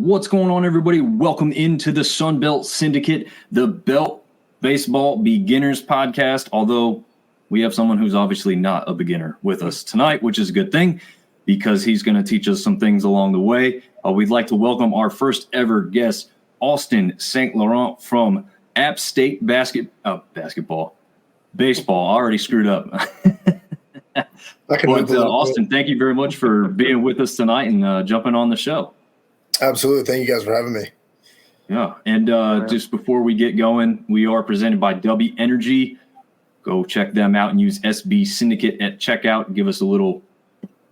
What's going on, everybody? Welcome into the Sun Belt Syndicate, the Belt Baseball Beginners Podcast. Although we have someone who's obviously not a beginner with us tonight, which is a good thing because he's going to teach us some things along the way. We'd like to welcome our first ever guest, Austin St. Laurent from App State Baseball. I already screwed up. Austin, thank you very much for being with us tonight and jumping on the show. Absolutely. Thank you guys for having me. Yeah. And just before we get going, we are presented by W Energy. Go check them out and use SB Syndicate at checkout. Give us a little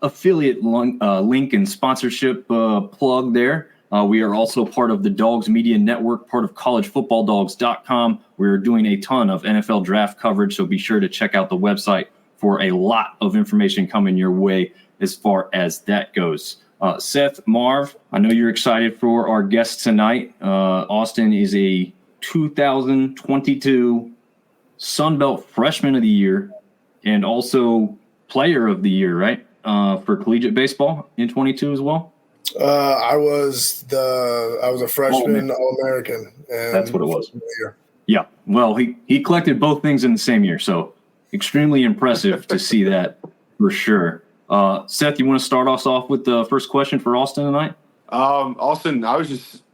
affiliate link and sponsorship plug there. We are also part of the Dogs Media Network, part of collegefootballdogs.com. We're doing a ton of NFL draft coverage, so be sure to check out the website for a lot of information coming your way as far as that goes. Seth, Marv, I know you're excited for our guest tonight. Austin is a 2022 Sun Belt Freshman of the Year and also Player of the Year, right? For collegiate baseball in 22 as well. I was a freshman All-American. And that's what it was. Yeah. Well, he collected both things in the same year, so extremely impressive to see that for sure. Seth, you want to start us off with the first question for Austin tonight? Austin, I was just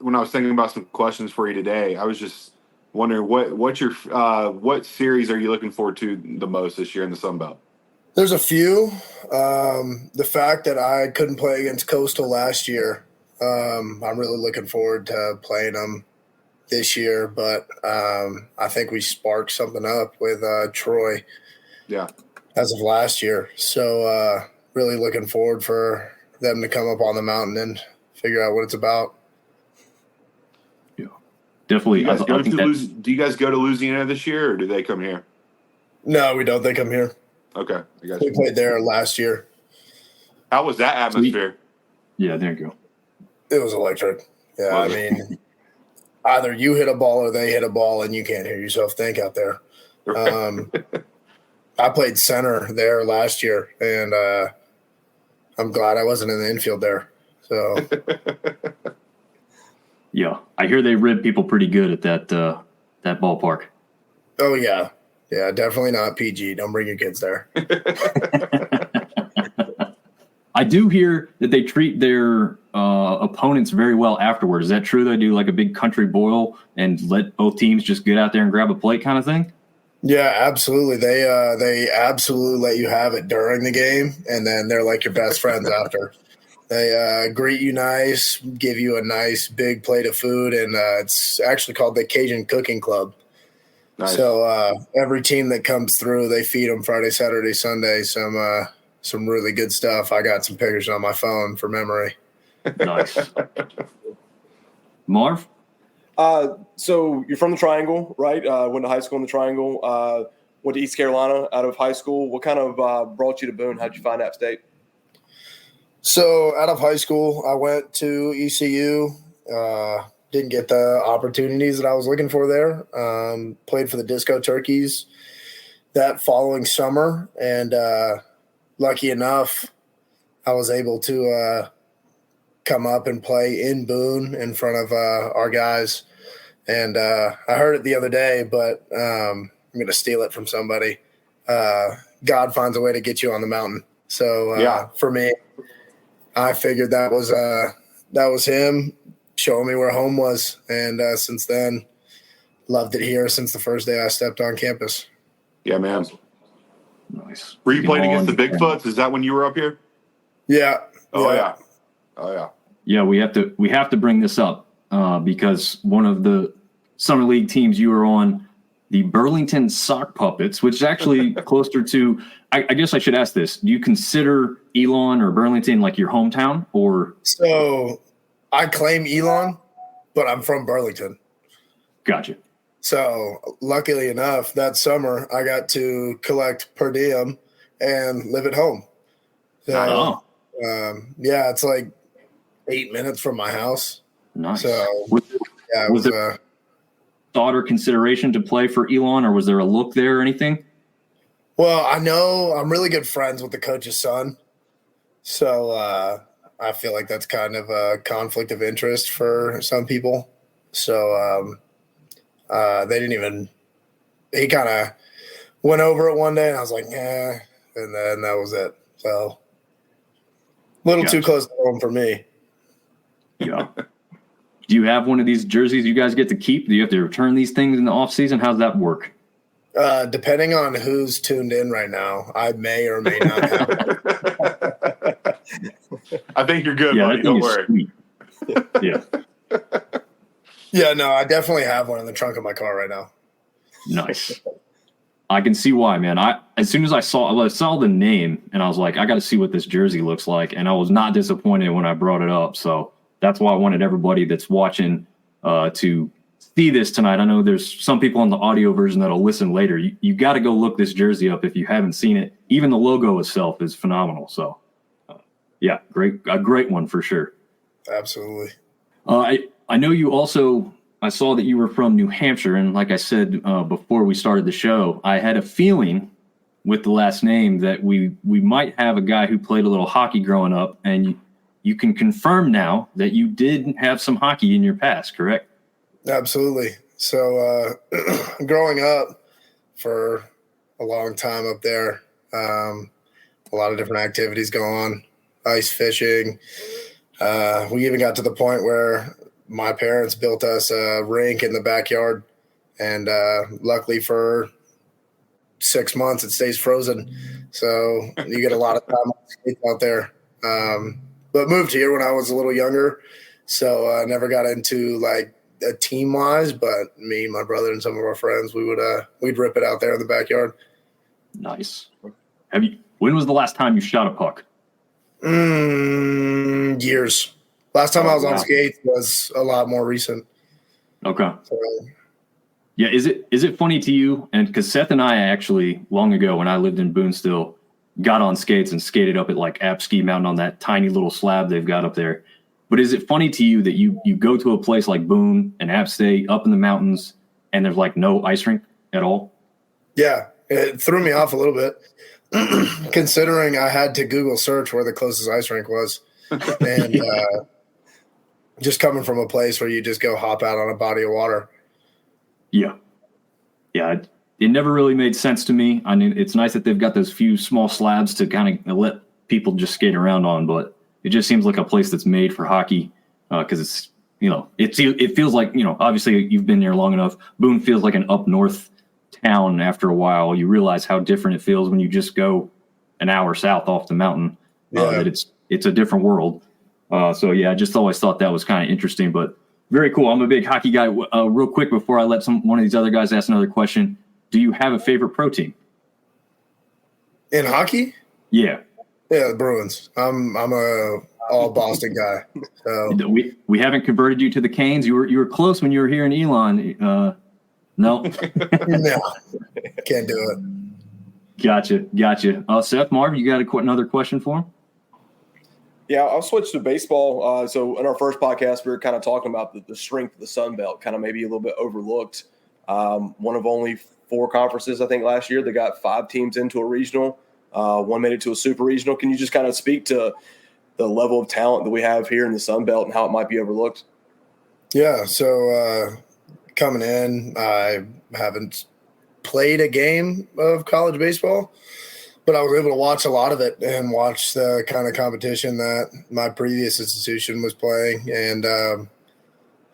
when I was thinking about some questions for you today, I was just wondering what series are you looking forward to the most this year in the Sun Belt? There's a few. The fact that I couldn't play against Coastal last year, I'm really looking forward to playing them this year. But I think we sparked something up with Troy. Yeah. As of last year. So really looking forward for them to come up on the mountain and figure out what it's about. Yeah, definitely. Do you guys go to Louisiana this year, or do they come here? No, we don't. They come here. Okay. We played there last year. How was that atmosphere? Yeah, there you go. It was electric. Yeah, I mean, either you hit a ball or they hit a ball and you can't hear yourself think out there. I played center there last year, and I'm glad I wasn't in the infield there. So, yeah, I hear they rib people pretty good at that ballpark. Oh yeah, definitely not PG. Don't bring your kids there. I do hear that they treat their opponents very well afterwards. Is that true? They do like a big country boil and let both teams just get out there and grab a plate, kind of thing. Yeah, absolutely. They absolutely let you have it during the game, and then they're like your best friends after. They greet you nice, give you a nice big plate of food, and it's actually called the Cajun Cooking Club. Nice. So every team that comes through, they feed them Friday, Saturday, Sunday some really good stuff. I got some pictures on my phone for memory. Nice. Marv? So you're from the Triangle, right? Went to high school in the Triangle. Went to East Carolina out of high school. What kind of brought you to Boone? How'd you find App State? So out of high school, I went to ECU. Didn't get the opportunities that I was looking for there. Played for the Disco Turkeys that following summer, and lucky enough, I was able to come up and play in Boone in front of our guys. And I heard it the other day, but I'm going to steal it from somebody. God finds a way to get you on the mountain. So for me, I figured that was him showing me where home was. And since then, loved it here since the first day I stepped on campus. Yeah, man. Nice. Were you playing against the Bigfoots? Is that when you were up here? Yeah. Oh, yeah. Yeah, we have to bring this up because one of the summer league teams you were on, the Burlington Sock Puppets, which is actually closer to. I guess I should ask this: do you consider Elon or Burlington like your hometown, or? So, I claim Elon, but I'm from Burlington. Gotcha. So, luckily enough, that summer I got to collect per diem and live at home. So, it's like 8 minutes from my house. Nice. So, was there thought or consideration to play for Elon, or was there a look there or anything? Well, I know I'm really good friends with the coach's son. So I feel like that's kind of a conflict of interest for some people. So they didn't even – he kind of went over it one day, and I was like, yeah, and then that was it. So a little too close to home for me. Yeah. Do you have one of these jerseys you guys get to keep? Do you have to return these things in the off season? How's that work? Depending on who's tuned in right now, I may or may not have one. I think you're good, buddy. Don't worry. Sweet. Yeah. Yeah, no, I definitely have one in the trunk of my car right now. Nice. I can see why, man. As soon as I saw the name, and I was like, I got to see what this jersey looks like, and I was not disappointed when I brought it up. So that's why I wanted everybody that's watching to see this tonight. I know there's some people on the audio version that'll listen later. You got to go look this jersey up if you haven't seen it. Even the logo itself is phenomenal. So, yeah, a great one for sure. Absolutely. I know you also. I saw that you were from New Hampshire, and like I said before we started the show, I had a feeling with the last name that we might have a guy who played a little hockey growing up, and you can confirm now that you did have some hockey in your past, correct? Absolutely. So growing up for a long time up there, a lot of different activities go on, ice fishing. We even got to the point where my parents built us a rink in the backyard, and luckily for 6 months it stays frozen. So you get a lot of time on skates out there. But moved here when I was a little younger, so I never got into like a team wise. But me, my brother, and some of our friends, we'd rip it out there in the backyard. Nice. When was the last time you shot a puck? Years. Last time I was on skates was a lot more recent. Okay. So, yeah, is it funny to you? And because Seth and I actually, long ago when I lived in Boone still, got on skates and skated up at like App Ski Mountain on that tiny little slab they've got up there. But is it funny to you that you go to a place like Boone and App State up in the mountains and there's like no ice rink at all? Yeah, it threw me off a little bit considering I had to Google search where the closest ice rink was. And just coming from a place where you just go hop out on a body of water. Yeah. Yeah. It never really made sense to me. I mean, it's nice that they've got those few small slabs to kind of let people just skate around on, but it just seems like a place that's made for hockey because it's, it feels like, obviously you've been there long enough. Boone feels like an up north town after a while. You realize how different it feels when you just go an hour south off the mountain, that it's a different world. So, yeah, I just always thought that was kind of interesting, but very cool. I'm a big hockey guy. Real quick before I let one of these other guys ask another question, do you have a favorite pro team? In hockey? Yeah. Yeah, the Bruins. I'm a all Boston guy. So. We haven't converted you to the Canes. You were close when you were here in Elon. No. No, can't do it. Gotcha. Seth, Marv, you got another question for him? Yeah, I'll switch to baseball. So in our first podcast, we were kind of talking about the strength of the Sun Belt, kind of maybe a little bit overlooked. One of only 4 conferences, I think, last year that got 5 teams into a regional. One made it to a super regional. Can you just kind of speak to the level of talent that we have here in the Sun Belt and how it might be overlooked? Yeah, so coming in, I haven't played a game of college baseball, but I was able to watch a lot of it and watch the kind of competition that my previous institution was playing. And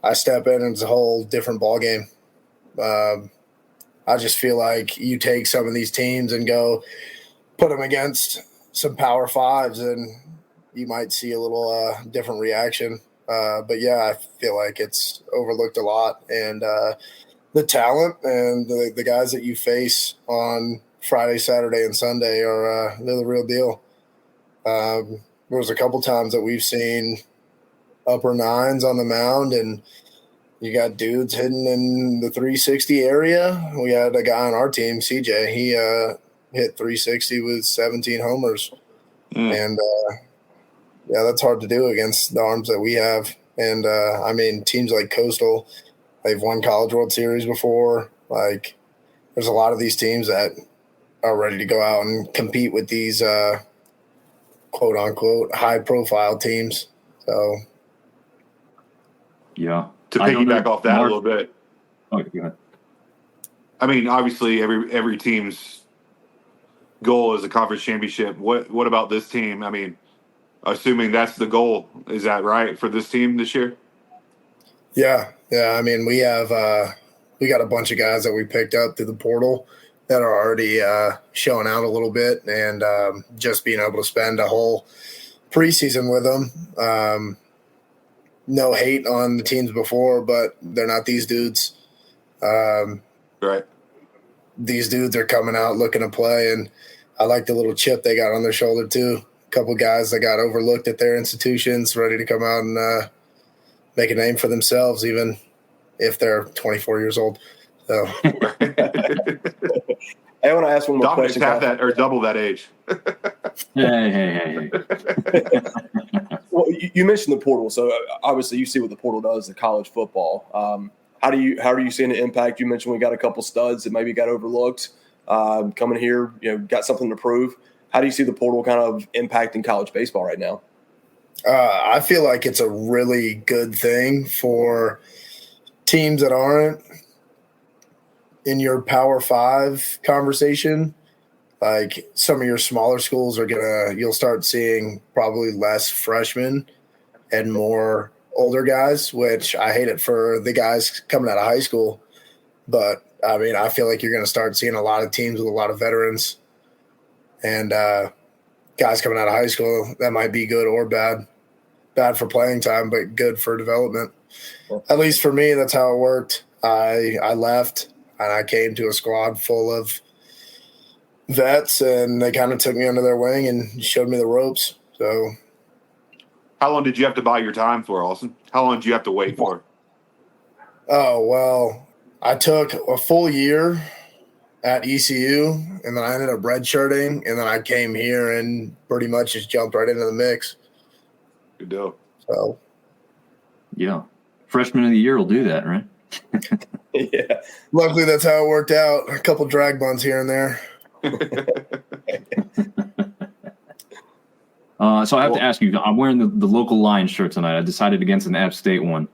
I step in and it's a whole different ballgame. I just feel like you take some of these teams and go put them against some Power Fives and you might see a little different reaction. But, yeah, I feel like it's overlooked a lot. And the talent and the guys that you face on Friday, Saturday, and Sunday are they're the real deal. There was a couple times that we've seen upper nines on the mound, and you got dudes hitting in the 360 area. We had a guy on our team, CJ. He hit 360 with 17 homers. And, yeah, that's hard to do against the arms that we have. And, I mean, teams like Coastal, they've won College World Series before. Like, there's a lot of these teams that are ready to go out and compete with these quote unquote high profile teams. So Yeah. To I don't know, piggyback off that a Marv- little bit, Oh, go ahead. I mean, obviously every team's goal is a conference championship. What about this team? I mean, assuming that's the goal, is that right for this team this year? yeah. I mean, we got a bunch of guys that we picked up through the portal that are already showing out a little bit, and just being able to spend a whole preseason with them. No hate on the teams before, but they're not these dudes. Right. These dudes are coming out looking to play, and I like the little chip they got on their shoulder too. A couple guys that got overlooked at their institutions, ready to come out and make a name for themselves, even if they're 24 years old. So I want to ask one more Dominick's question. half guys. that or double that age. Hey. Well, you mentioned the portal, so obviously you see what the portal does to college football. How are you seeing the impact? You mentioned we got a couple studs that maybe got overlooked coming here. Got something to prove. How do you see the portal kind of impacting college baseball right now? I feel like it's a really good thing for teams that aren't in your Power 5 conversation. Like some of your smaller schools you'll start seeing probably less freshmen and more older guys, which I hate it for the guys coming out of high school. But I mean, I feel like you're going to start seeing a lot of teams with a lot of veterans and guys coming out of high school. That might be good or bad. Bad for playing time, but good for development. At least for me, that's how it worked. I left and I came to a squad full of vets, and they kind of took me under their wing and showed me the ropes. So, How long did you have to buy your time for, Austin? How long did you have to wait for? oh well, I took a full year at ECU, and then I ended up redshirting, and then I came here and pretty much just jumped right into the mix. Good deal. So, Yeah. Freshman of the year will do that, right? Yeah. luckily, that's how it worked out. A couple drag buns here and there. So I have to ask you, I'm wearing the local Lions shirt tonight. I decided against an App State one.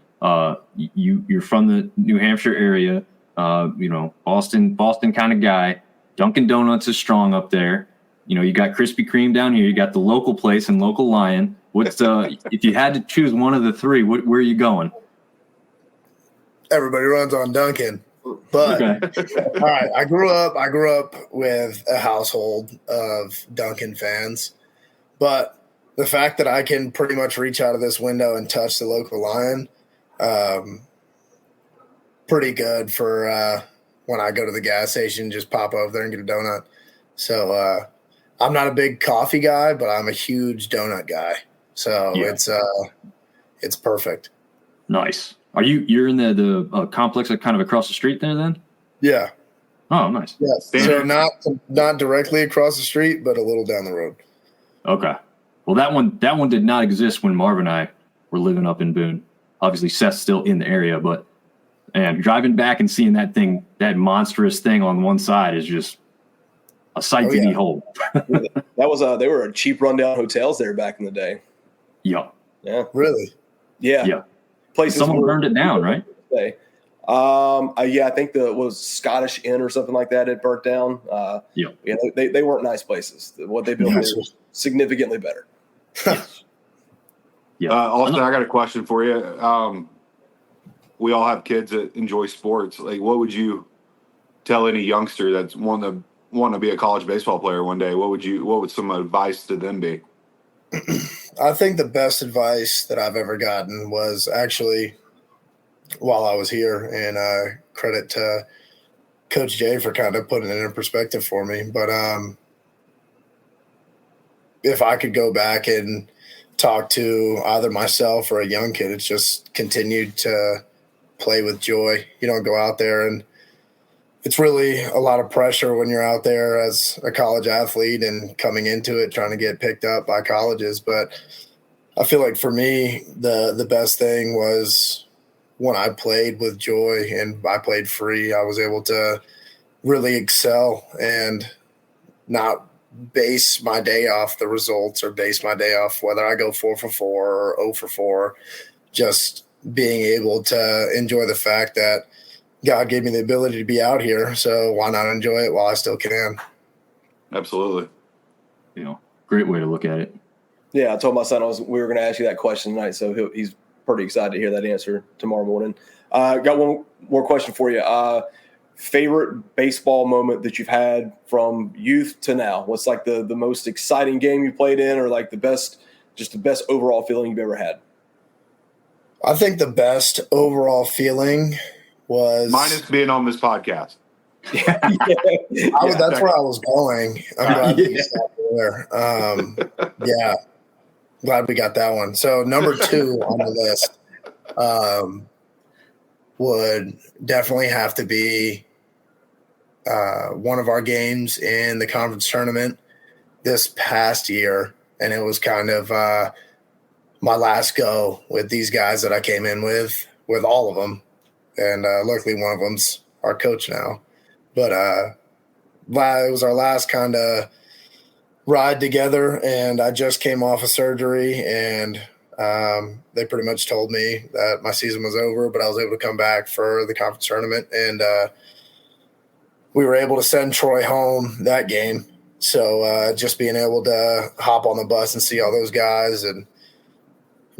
You're from the New Hampshire area, Boston kind of guy. Dunkin' Donuts is strong up there. You got Krispy Kreme down here. You got the local place and local Lion. What's if you had to choose one of the three, where are you going? Everybody runs on Dunkin'. But all right, I grew up with a household of Dunkin' fans. But the fact that I can pretty much reach out of this window and touch the local Lion, pretty good for when I go to the gas station, just pop over there and get a donut. So I'm not a big coffee guy, but I'm a huge donut guy. So Yeah. it's perfect. Nice. You're in the complex kind of across the street there then? Yeah. Oh, nice. Yes. So not directly across the street, but a little down the road. Okay. Well, that one did not exist when Marv and I were living up in Boone. Obviously, Seth's still in the area, but driving back and seeing that monstrous thing on one side is just a sight to behold. That was they were cheap rundown hotels there back in the day. Yeah. Yeah. Really? Yeah. Yeah. Places Someone burned it down, right? Yeah, I think was Scottish Inn or something like that. It burnt down. They weren't nice places. What they built there was significantly better. Yeah. Austin, I got a question for you. We all have kids that enjoy sports. Like, what would you tell any youngster that's want to be a college baseball player one day? What would some advice to them be? I think the best advice that I've ever gotten was actually while I was here, and credit to Coach Jay for kind of putting it in perspective for me. But if I could go back and talk to either myself or a young kid, it's just continued to play with joy. You don't go out there, and it's really a lot of pressure when you're out there as a college athlete and coming into it, trying to get picked up by colleges. But I feel like for me, the best thing was when I played with joy and I played free. I was able to really excel and not base my day off the results or base my day off whether I go 4 for 4 or 0 for 4. Just being able to enjoy the fact that God gave me the ability to be out here, so why not enjoy it while I still can? Absolutely. Great way to look at it. Yeah, I told my son we were going to ask you that question tonight, so he's pretty excited to hear that answer tomorrow morning. Got one more question for you. Favorite baseball moment that you've had from youth to now? What's like the most exciting game you played in, or like the best overall feeling you've ever had? I think the best overall feeling was minus being on this podcast. That's where I was going. I'm glad you stopped there. Yeah, glad we got that one. So number 2 on the list would definitely have to be one of our games in the conference tournament this past year, and it was kind of my last go with these guys that I came in with all of them, and luckily one of them's our coach now. But it was our last kind of ride together, and I just came off of surgery, and they pretty much told me that my season was over, but I was able to come back for the conference tournament, and we were able to send Troy home that game. So just being able to hop on the bus and see all those guys and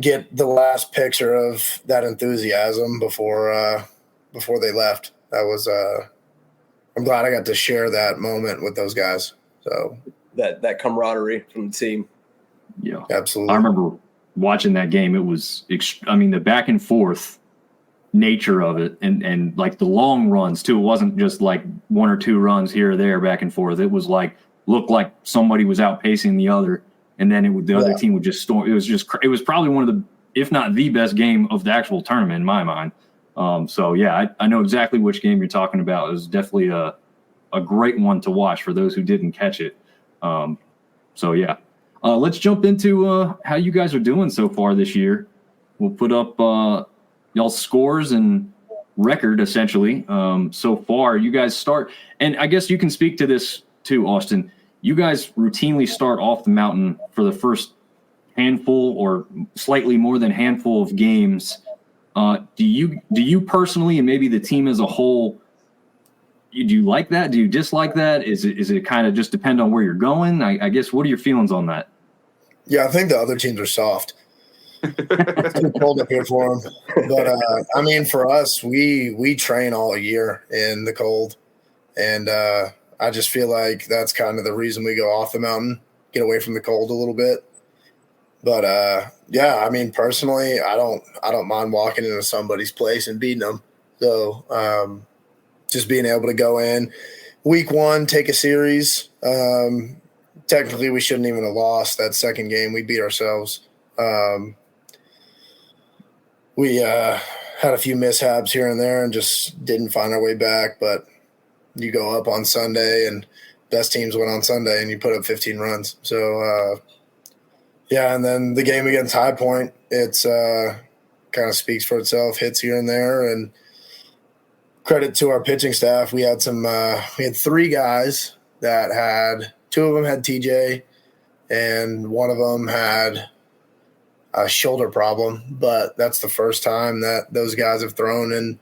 get the last picture of that enthusiasm before they left, that was I'm glad I got to share that moment with those guys. So that camaraderie from the team. Yeah, absolutely. I remember watching that game. It was, the back and forth nature of it, and like the long runs too. It wasn't just like 1 or 2 runs here or there back and forth. It was like looked like somebody was outpacing the other, and then the other team would just storm. It was probably one of the, if not the best game of the actual tournament in my mind. So yeah, I know exactly which game you're talking about. It was definitely a great one to watch for those who didn't catch it. So yeah, let's jump into how you guys are doing so far this year. We'll put up y'all's scores and record essentially. So far, you guys start, and I guess you can speak to this too, Austin. You guys routinely start off the mountain for the first handful or slightly more than handful of games. Do you personally, and maybe the team as a whole, do you like that? Do you dislike that? Is it kind of just depend on where you're going? I guess, what are your feelings on that? Yeah, I think the other teams are soft. It's too cold up here for them. But, for us, we train all year in the cold. And I just feel like that's kind of the reason we go off the mountain, get away from the cold a little bit. But, personally, I don't mind walking into somebody's place and beating them. So just being able to go in week 1, take a series. Technically, we shouldn't even have lost that second game. We beat ourselves. We had a few mishaps here and there and just didn't find our way back. But you go up on Sunday, and best teams win on Sunday, and you put up 15 runs. So, and then the game against High Point, it's kind of speaks for itself, hits here and there. And credit to our pitching staff. We had we had 3 guys that had – 2 of them had TJ, and 1 of them had a shoulder problem. But that's the first time that those guys have thrown in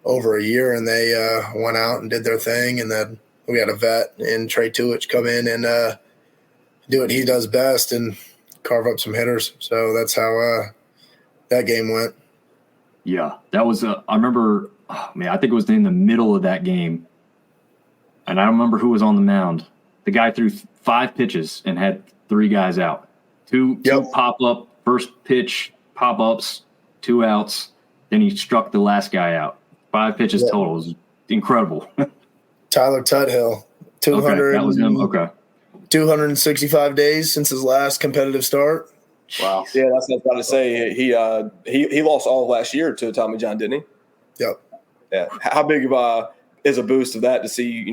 over a year, and they went out and did their thing. And then we had a vet in Trey Tuich come in and do what he does best and carve up some hitters. So that's how that game went. Yeah, that was I remember, I think it was in the middle of that game, and I don't remember who was on the mound. The guy threw 5 pitches and had 3 guys out. Two pop-up, first pitch pop-ups, 2 outs. Then he struck the last guy out. 5 pitches total. It was incredible. Tyler Tuthill. 200, okay, that was him. Okay. 265 days since his last competitive start. Wow. Yeah, that's what I was about to say. He lost all of last year to Tommy John, didn't he? Yep. Yeah. How big of is a boost of that to see,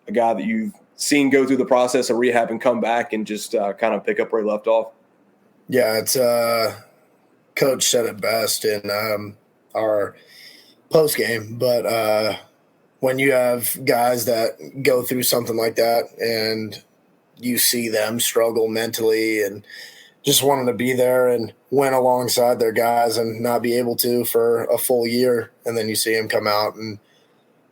a guy that you've seen go through the process of rehab and come back and just kind of pick up where he left off? Yeah, it's Coach said it best in our post game, but when you have guys that go through something like that and you see them struggle mentally and just wanting to be there and win alongside their guys and not be able to for a full year. And then you see them come out and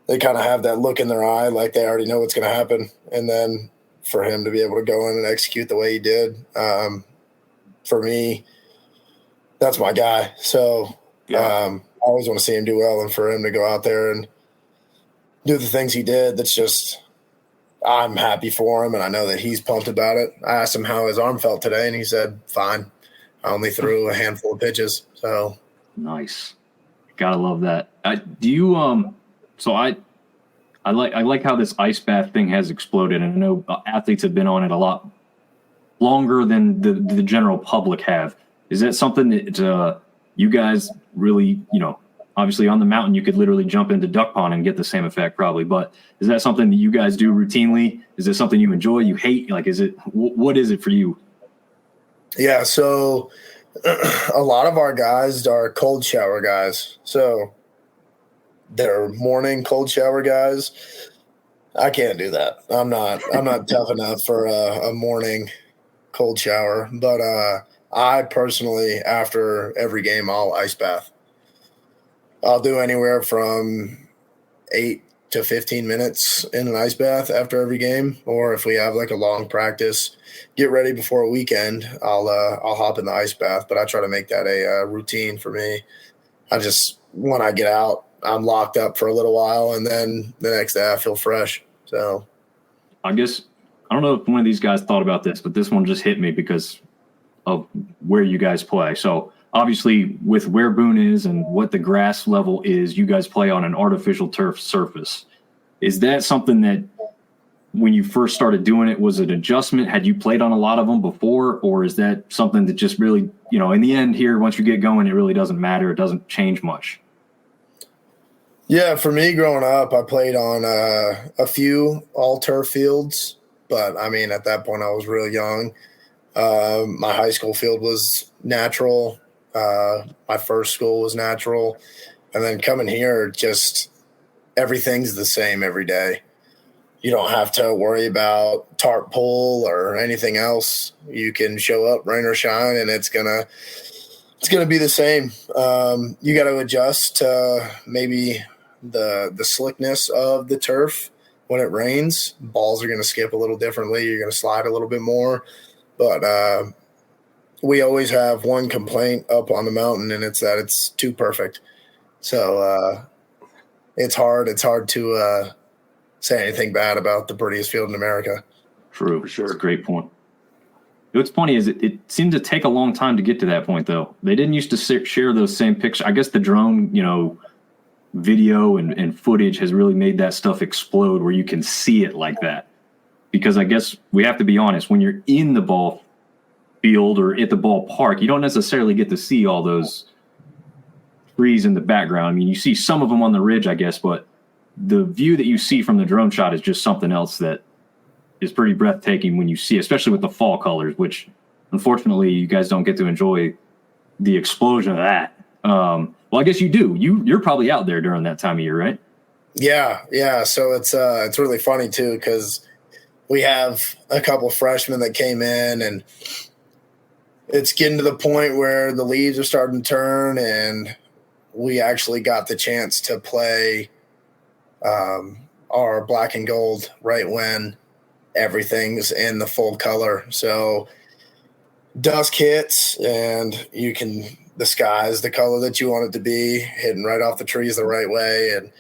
they kind of have that look in their eye like they already know what's going to happen. And then for him to be able to go in and execute the way he did, for me, that's my guy. So I always want to see him do well, and for him to go out there and do the things he did, that's just – I'm happy for him, and I know that he's pumped about it. I asked him how his arm felt today, and he said, fine. I only threw a handful of pitches. So nice. Gotta love that. Do you so I like how this ice bath thing has exploded, and I know athletes have been on it a lot longer than the general public have. Is that something that you guys really, obviously on the mountain you could literally jump into duck pond and get the same effect probably, but is that something that you guys do routinely? Is it something you enjoy, you hate? Like, what is it for you? Yeah, so a lot of our guys are cold shower guys. So they're morning cold shower guys. I can't do that. I'm not tough enough for a morning cold shower. But I personally, after every game, I'll ice bath. I'll do anywhere from 8 to 15 minutes in an ice bath after every game, or if we have like a long practice, get ready before a weekend, I'll hop in the ice bath. But I try to make that a routine for me. When I get out, I'm locked up for a little while, and then the next day I feel fresh. So I guess I don't know if one of these guys thought about this, but this one just hit me because of where you guys play. So obviously, with where Boone is and what the grass level is, you guys play on an artificial turf surface. Is that something that when you first started doing it, was it an adjustment? Had you played on a lot of them before, or is that something that just really, in the end here, once you get going, it really doesn't matter. It doesn't change much. Yeah, for me growing up, I played on a few all-turf fields, but, at that point I was real young. My high school field was natural. My first school was natural. And then coming here, just everything's the same every day. You don't have to worry about tarp pull or anything else. You can show up, rain or shine, and it's gonna be the same. You got to adjust to maybe the slickness of the turf when it rains. Balls are going to skip a little differently. You're going to slide a little bit more. But we always have one complaint up on the mountain, and it's that it's too perfect. So it's hard. It's hard to say anything bad about the prettiest field in America. True. For sure. That's a great point. What's funny is it seemed to take a long time to get to that point, though. They didn't used to share those same pictures. I guess the drone, video and footage has really made that stuff explode where you can see it like that. Because I guess we have to be honest, when you're in the ball field or at the ballpark, you don't necessarily get to see all those trees in the background. You see some of them on the ridge, I guess, but the view that you see from the drone shot is just something else that is pretty breathtaking when you see, especially with the fall colors, which unfortunately you guys don't get to enjoy the explosion of that. Well, I guess you do. You're probably out there during that time of year, right? Yeah. So it's really funny too, because we have a couple freshmen that came in, and it's getting to the point where the leaves are starting to turn, and we actually got the chance to play our black and gold right when everything's in the full color. So dusk hits, and the sky is the color that you want it to be, hitting right off the trees the right way. And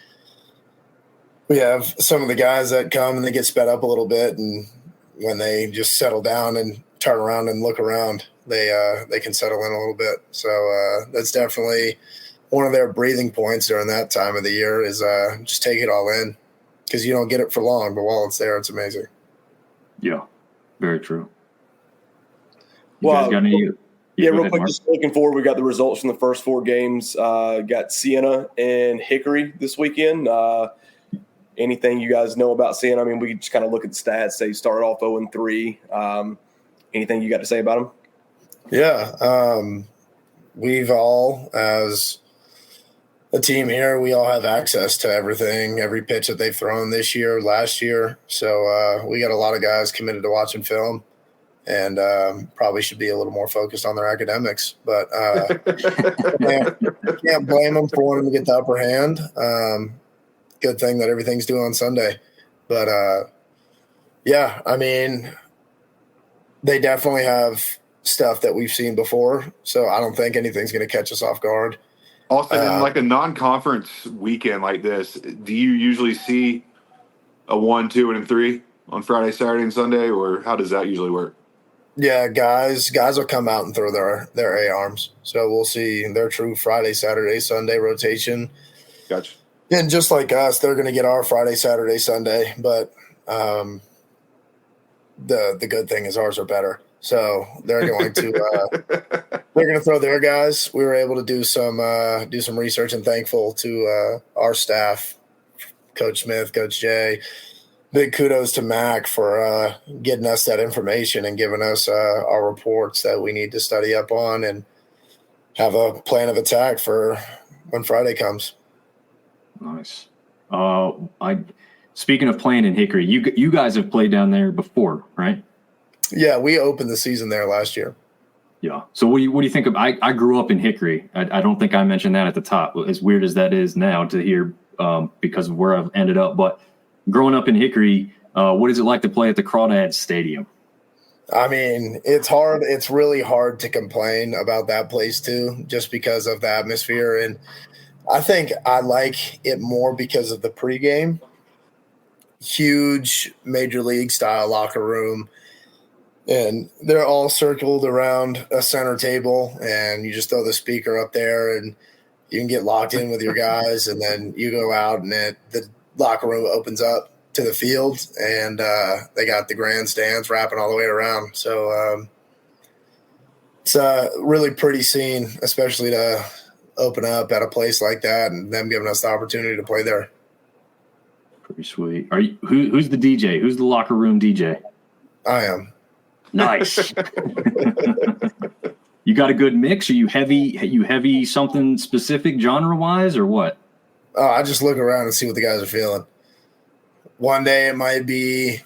we have some of the guys that come and they get sped up a little bit, and when they just settle down and turn around and look around, they can settle in a little bit. So that's definitely one of their breathing points during that time of the year is just take it all in, because you don't get it for long, but while it's there, it's amazing. Yeah, very true. Real quick, Marv. just looking forward, we got the results from the first 4 games. Got Siena and Hickory this weekend. Anything you guys know about Siena? We could just kind of look at the stats. They started off 0-3. Anything you got to say about them? Yeah. We've all, as the team here, we all have access to everything, every pitch that they've thrown this year, last year. So we got a lot of guys committed to watching film, and probably should be a little more focused on their academics. But can't blame them for wanting to get the upper hand. Good thing that everything's due on Sunday. But, yeah, I mean, they definitely have stuff that we've seen before, so I don't think anything's going to catch us off guard. Also, in like a non-conference weekend like this, do you usually see a 1, 2, and 3 on Friday, Saturday, and Sunday, or how does that usually work? Yeah, guys will come out and throw their A arms. So we'll see their true Friday, Saturday, Sunday rotation. Gotcha. And just like us, they're going to get our Friday, Saturday, Sunday. But the good thing is ours are better. So they're going to throw their guys. We were able to do some research, and thankful to our staff, Coach Smith, Coach Jay. Big kudos to Mac for getting us that information and giving us our reports that we need to study up on and have a plan of attack for when Friday comes. Nice. Speaking of playing in Hickory, you guys have played down there before, right? Yeah, we opened the season there last year. Yeah. So what do you think of? I grew up in Hickory. I don't think I mentioned that at the top. As weird as that is now to hear, because of where I've ended up. But growing up in Hickory, what is it like to play at the Crawdad Stadium? I mean, it's hard. It's really hard to complain about that place too, just because of the atmosphere. And I think I like it more because of the pregame. Huge major league style locker room. And they're all circled around a center table, and you just throw the speaker up there, and you can get locked in with your guys, and then you go out, and the locker room opens up to the field, and they got the grandstands wrapping all the way around. So it's a really pretty scene, especially to open up at a place like that, and them giving us the opportunity to play there. Pretty sweet. Who's the DJ? Who's the locker room DJ? I am. Nice. You got a good mix? Are you heavy something specific genre wise or what? Oh, I just look around and see what the guys are feeling. One day it might be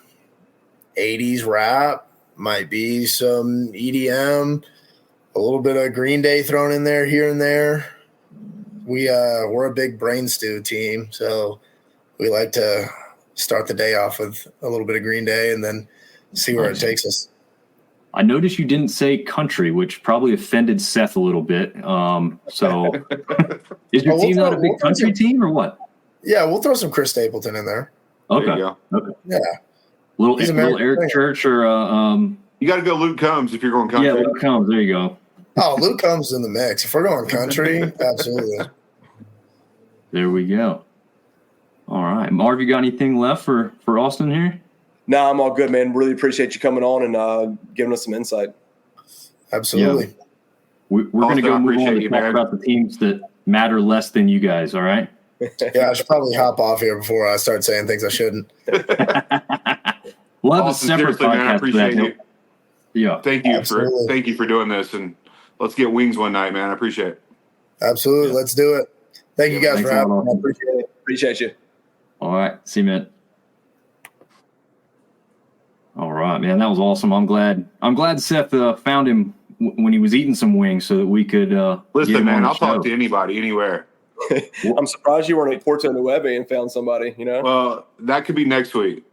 80s rap, might be some EDM, a little bit of Green Day thrown in there here and there. We're a big brain stew team, so we like to start the day off with a little bit of Green Day and then see where it takes us. I noticed you didn't say country, which probably offended Seth a little bit. So is your team not a big country team or what? Yeah, we'll throw some Chris Stapleton in there. Okay. There you go. Okay. Yeah. Little Eric Church or you got to go Luke Combs if you're going country. Yeah, Luke Combs. There you go. Oh, Luke Combs in the mix. If we're going country, absolutely. There we go. All right. Marv, you got anything left for Austin here? No, I'm all good, man. Really appreciate you coming on and giving us some insight. Absolutely. Yeah. We're going to go move on to talk man. about the teams that matter less than you guys, all right? Yeah, I should probably hop off here before I start saying things I shouldn't. We'll have Austin, a separate seriously, man, I podcast for that. appreciate you. Yeah. Thank you for doing this, and let's get wings one night, man. I appreciate it. Absolutely. Let's do it. Thank you guys for having me. I appreciate it. Appreciate you. All right. See you, man. All right, man. That was awesome. I'm glad Seth found him when he was eating some wings so that we could listen, man. I'll talk to anybody, anywhere. I'm surprised you weren't at Porto Nueve and found somebody, you know? Well, that could be next week.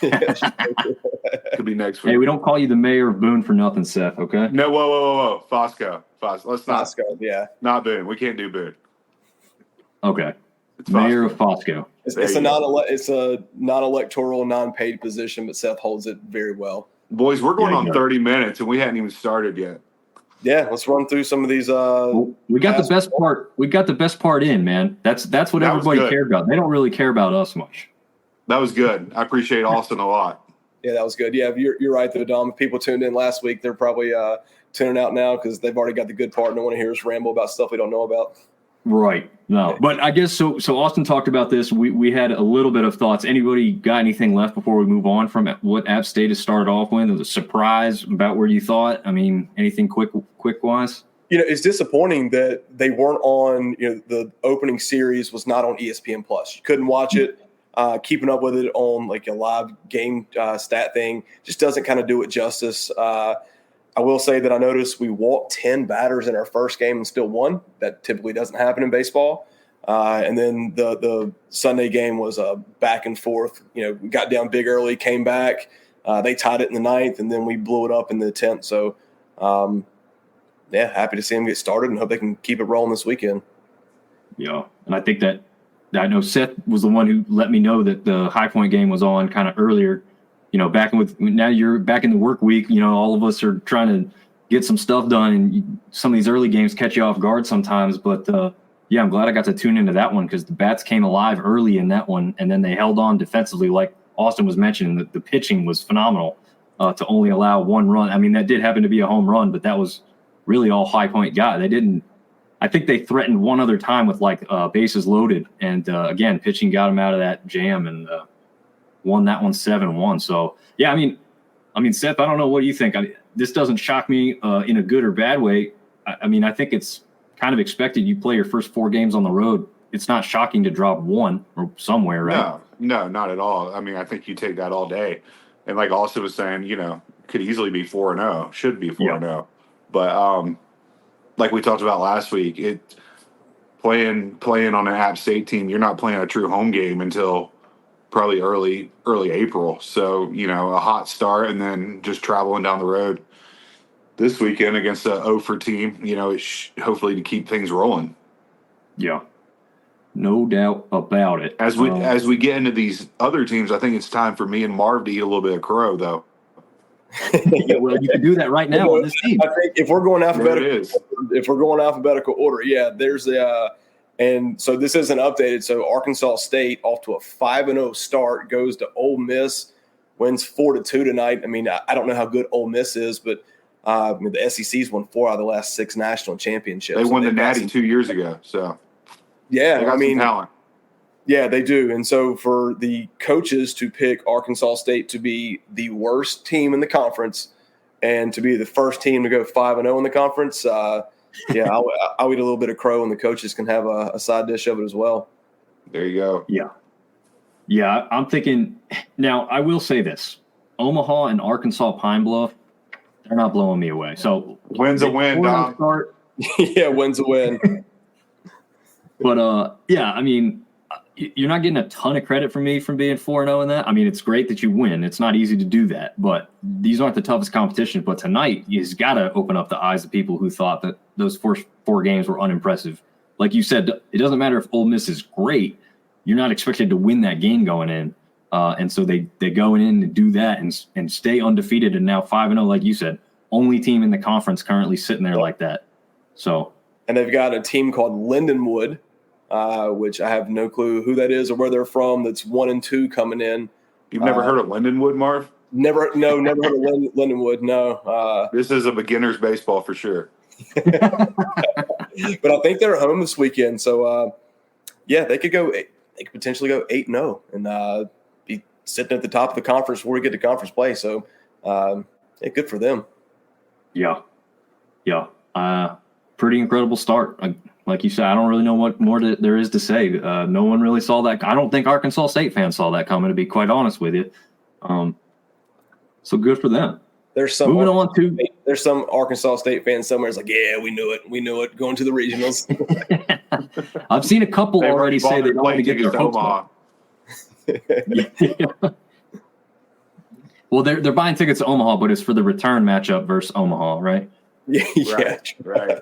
Could be next week. Hey, we don't call you the mayor of Boone for nothing, Seth, okay? No, whoa. Fosco. Let's not. Fosco, yeah. Not Boone. We can't do Boone. Okay. It's Mayor Fosco. of Fosco. It's a non-electoral, non-paid position, but Seth holds it very well. Boys, we're going on 30 minutes, and we hadn't even started yet. Yeah, let's run through some of these. We got the best part. We got the best part in, man. That's what everybody cared about. They don't really care about us much. That was good. I appreciate Austin a lot. Yeah, that was good. Yeah, you're right though, Dom. If people tuned in last week, they're probably tuning out now because they've already got the good part and don't want to hear us ramble about stuff we don't know about. Right. No, but I guess so. Austin talked about this. We had a little bit of thoughts. Anybody got anything left before we move on from what App State has started off with? It was a surprise about where you thought. I mean, anything quick wise? It's disappointing that they weren't on, the opening series was not on ESPN Plus. You couldn't watch it. Keeping up with it on like a live game stat thing just doesn't kind of do it justice. I will say that I noticed we walked 10 batters in our first game and still won. That typically doesn't happen in baseball. And then the Sunday game was a back and forth. We got down big early, came back. They tied it in the 9th, and then we blew it up in the 10th. So, happy to see them get started and hope they can keep it rolling this weekend. Yeah, and I think that I know Seth was the one who let me know that the High Point game was on kind of earlier. Now you're back in the work week. All of us are trying to get some stuff done, and some of these early games catch you off guard sometimes. But I'm glad I got to tune into that one because the bats came alive early in that one, and then they held on defensively, like Austin was mentioning. The pitching was phenomenal to only allow one run. I mean, that did happen to be a home run, but that was really all High Point got. They didn't. I think they threatened one other time with bases loaded, and again, pitching got them out of that jam and won that one 7-1. So I mean, Seth, I don't know, what do you think? This doesn't shock me in a good or bad way. I mean, I think it's kind of expected. You play your first 4 games on the road. It's not shocking to drop one or somewhere, right? No, not at all. I mean, I think you take that all day, and like Austin was saying, could easily be 4-0, should be 4-0, but like we talked about last week, playing on an App State team, you're not playing a true home game until probably early April. So, a hot start and then just traveling down the road this weekend against a Ophir team, hopefully to keep things rolling. Yeah, no doubt about it. As we get into these other teams, I think it's time for me and Marv to eat a little bit of crow, though. Yeah, well, you can do that right now on this team. I think if we're going alphabetical order, there's and so this isn't updated. So Arkansas State off to a 5-0 start, goes to Ole Miss, wins 4-2 tonight. I mean, I don't know how good Ole Miss is, but the SEC's won 4 out of the last 6 national championships. They won the Natty 2 years ago, so yeah, they got some talent. Yeah, they do. And so for the coaches to pick Arkansas State to be the worst team in the conference and to be the first team to go 5-0 in the conference, I'll eat a little bit of crow, and the coaches can have a side dish of it as well. There you go. Yeah, I'm thinking – now, I will say this. Omaha and Arkansas Pine Bluff, they're not blowing me away. So win's a win, Dom. Win's a win. But, I mean – you're not getting a ton of credit from me from being 4-0 in that. I mean, it's great that you win. It's not easy to do that, but these aren't the toughest competitions. But tonight, you've got to open up the eyes of people who thought that those first 4 games were unimpressive. Like you said, it doesn't matter if Ole Miss is great. You're not expected to win that game going in. And so they go in and do that and stay undefeated. And now 5-0, like you said, only team in the conference currently sitting there like that. So, and they've got a team called Lindenwood, which I have no clue who that is or where they're from. That's 1-2 coming in. You've never heard of Lindenwood, Marv? Never heard of Lindenwood. No. This is a beginner's baseball for sure. But I think they're at home this weekend, so they could go. They could potentially go 8-0 and be sitting at the top of the conference before we get to conference play. So, good for them. Yeah. Pretty incredible start. Like you said, I don't really know what more there is to say. No one really saw that. I don't think Arkansas State fans saw that coming, to be quite honest with you. So good for them. There's some Arkansas State fans somewhere. It's like, yeah, we knew it. Going to the regionals. I've seen a couple already say they don't want to get their hopes up. Well, they're buying tickets to Omaha, but it's for the return matchup versus Omaha, right? Yeah, right.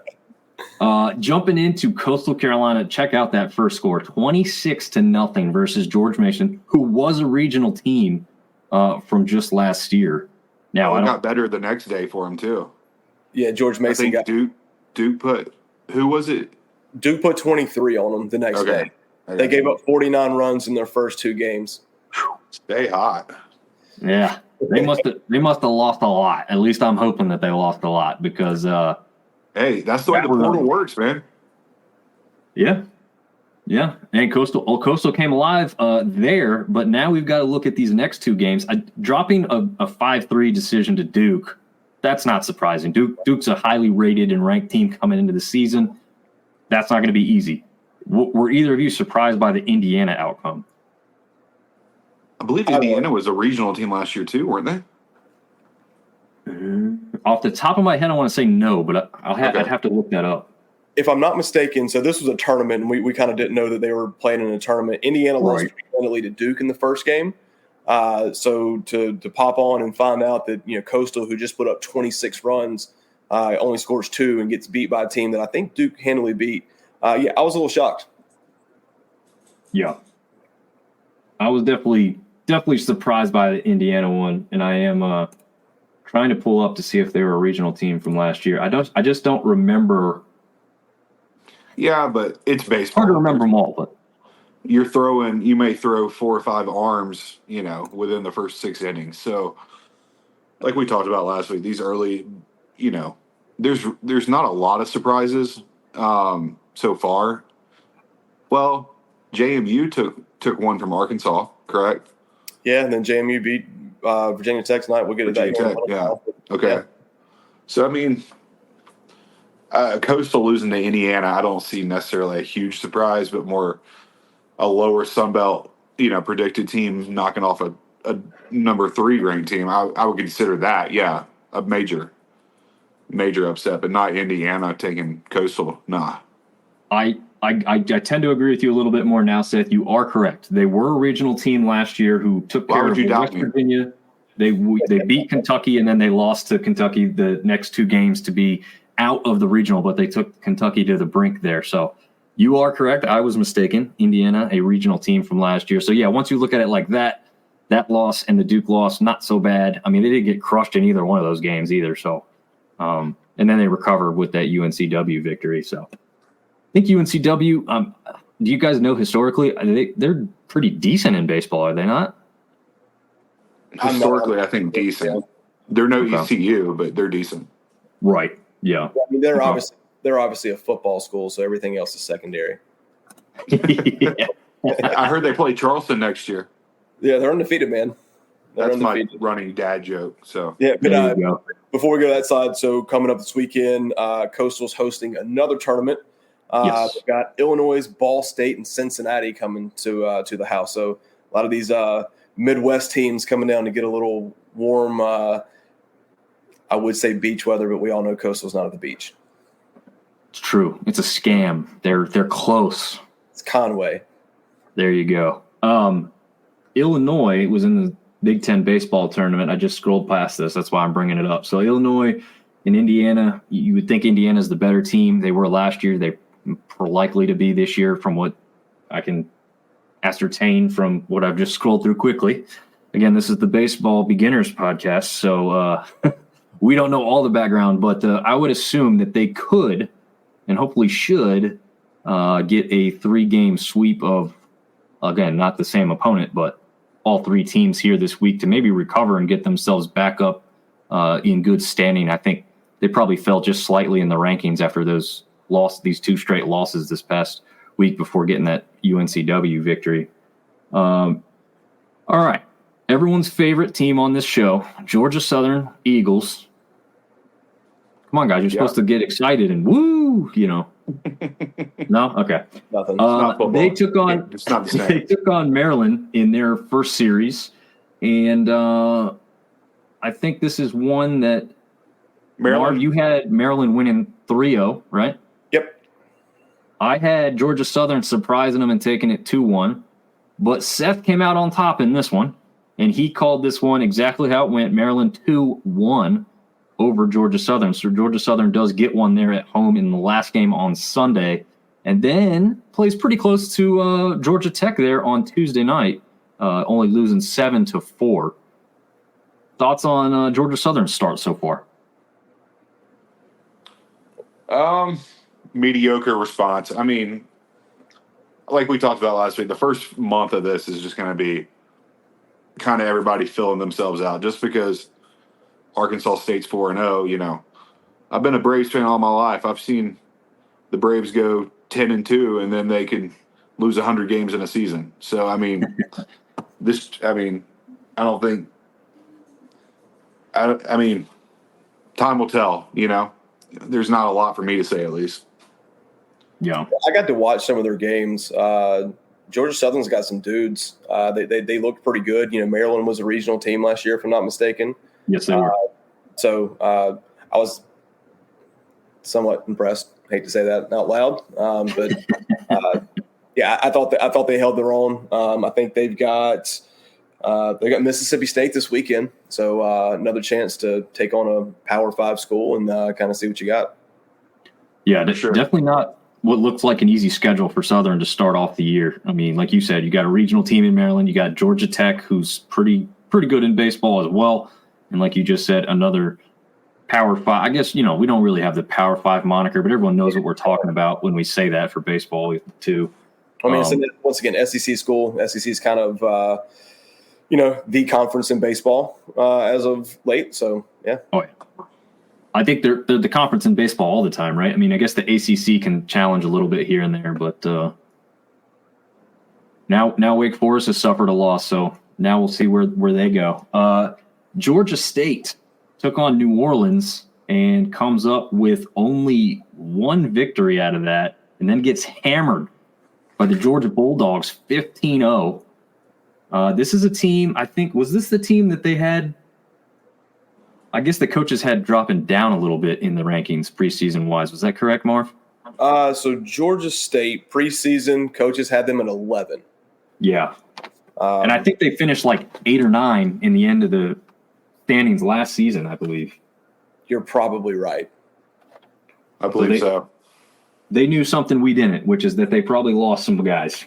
Jumping into Coastal Carolina, check out that first score, 26-0 versus George Mason, who was a regional team from just last year. Now it got better the next day for him too. Yeah, George Mason got Duke put who was it? Duke put 23 on them the next day. They gave up 49 runs in their first 2 games. Stay hot. Yeah, they must have lost a lot. At least I'm hoping that they lost a lot because. Hey, that's the way the portal works, man. Yeah. And Coastal came alive there, but now we've got to look at these next 2 games. Dropping a 5-3 decision to Duke that's not surprising. Duke's a highly rated and ranked team coming into the season. That's not going to be easy. Were either of you surprised by the Indiana outcome? I believe Indiana was a regional team last year too, weren't they? Off the top of my head, I want to say no, but I'd have to look that up. If I'm not mistaken, so this was a tournament, and we kind of didn't know that they were playing in a tournament. Indiana lost handily to Duke in the first game. So to pop on and find out that, Coastal, who just put up 26 runs, only scores 2 and gets beat by a team that I think Duke handily beat. I was a little shocked. Yeah. I was definitely surprised by the Indiana one, and I am trying to pull up to see if they were a regional team from last year. I just don't remember. Yeah, but it's baseball. Hard to remember them all, but you may throw 4 or 5 arms, within the first 6 innings. So, like we talked about last week, these early, there's not a lot of surprises so far. Well, JMU took one from Arkansas, correct? Yeah, and then JMU beat Virginia Tech tonight. We'll get to that. Tech, yeah. Okay. Yeah. So, Coastal losing to Indiana, I don't see necessarily a huge surprise, but more a lower Sunbelt, predicted team knocking off a number 3 ranked team. I would consider that, yeah, a major upset, but not Indiana taking Coastal. Nah. I tend to agree with you a little bit more now, Seth. You are correct. They were a regional team last year who took care of West Virginia. They beat Kentucky, and then they lost to Kentucky the next 2 games to be out of the regional, but they took Kentucky to the brink there. So you are correct. I was mistaken. Indiana, a regional team from last year. So, yeah, once you look at it like that loss and the Duke loss, not so bad. They didn't get crushed in either one of those games either. So, and then they recovered with that UNCW victory. So I think UNCW, do you guys know historically, they're pretty decent in baseball, are they not? Historically, I think decent. They're no ECU, but they're decent. Right. Yeah. They're obviously a football school, so everything else is secondary. Yeah. I heard they play Charleston next year. Yeah, they're undefeated, man. That's my running dad joke. So yeah, but before we go to that side, so coming up this weekend, Coastal's hosting another tournament. Yes. We've got Illinois, Ball State, and Cincinnati coming to the house. So a lot of these Midwest teams coming down to get a little warm. I would say beach weather, but we all know Coastal's not at the beach. It's true. It's a scam. They're close. It's Conway. There you go. Illinois was in the Big Ten baseball tournament. I just scrolled past this. That's why I'm bringing it up. So Illinois and Indiana, you would think Indiana's the better team. They were last year. They are likely to be this year from what I can ascertain from what I've just scrolled through quickly. Again, this is the Baseball Beginners podcast, so we don't know all the background, but I would assume that they could and hopefully should get a 3-game sweep of, again, not the same opponent, but all 3 teams here this week to maybe recover and get themselves back up in good standing. I think they probably fell just slightly in the rankings after these 2 straight losses this past week before getting that UNCW victory. All right. Everyone's favorite team on this show, Georgia Southern Eagles. Come on, guys. You're supposed to get excited and woo, No? Okay. Nothing. They took on Maryland in their first series. And I think this is one that, Marv, you had Maryland winning 3-0, right? Yep. I had Georgia Southern surprising them and taking it 2-1. But Seth came out on top in this one. And he called this one exactly how it went. Maryland 2-1 over Georgia Southern. So Georgia Southern does get one there at home in the last game on Sunday. And then plays pretty close to Georgia Tech there on Tuesday night, only losing 7-4. Thoughts on Georgia Southern's start so far? Mediocre response. Like we talked about last week, the first month of this is just going to be kind of everybody filling themselves out just because Arkansas State's 4-0. I've been a Braves fan all my life. I've seen the Braves go 10-2 and then they can lose 100 games in a season. So, I don't think time will tell. There's not a lot for me to say, at least. Yeah. I got to watch some of their games. Georgia Southern's got some dudes. They looked pretty good. Maryland was a regional team last year, if I'm not mistaken. Yes, they were. So I was somewhat impressed. Hate to say that out loud, but yeah, I thought they held their own. I think they got Mississippi State this weekend, so another chance to take on a Power 5 school and kind of see what you got. Yeah, Sure. Definitely not what looks like an easy schedule for Southern to start off the year. I mean, like you said, you got a regional team in Maryland. You got Georgia Tech, who's pretty good in baseball as well. And like you just said, another Power 5. I guess, we don't really have the Power 5 moniker, but everyone knows what we're talking about when we say that for baseball too. I mean, once again, SEC school. SEC is kind of, the conference in baseball as of late. So, yeah. Oh, yeah. I think they're the conference in baseball all the time, right? I mean, I guess the ACC can challenge a little bit here and there, but now Wake Forest has suffered a loss, so now we'll see where they go. Georgia State took on New Orleans and comes up with only one victory out of that, and then gets hammered by the Georgia Bulldogs 15-0. This is a team, I think, was this the team that they had? I guess the coaches had dropping down a little bit in the rankings preseason-wise. Was that correct, Marv? So Georgia State preseason coaches had them at 11. Yeah. And I think they finished like 8 or 9 in the end of the standings last season, I believe. You're probably right. I believe so. They knew something we didn't, which is that they probably lost some guys.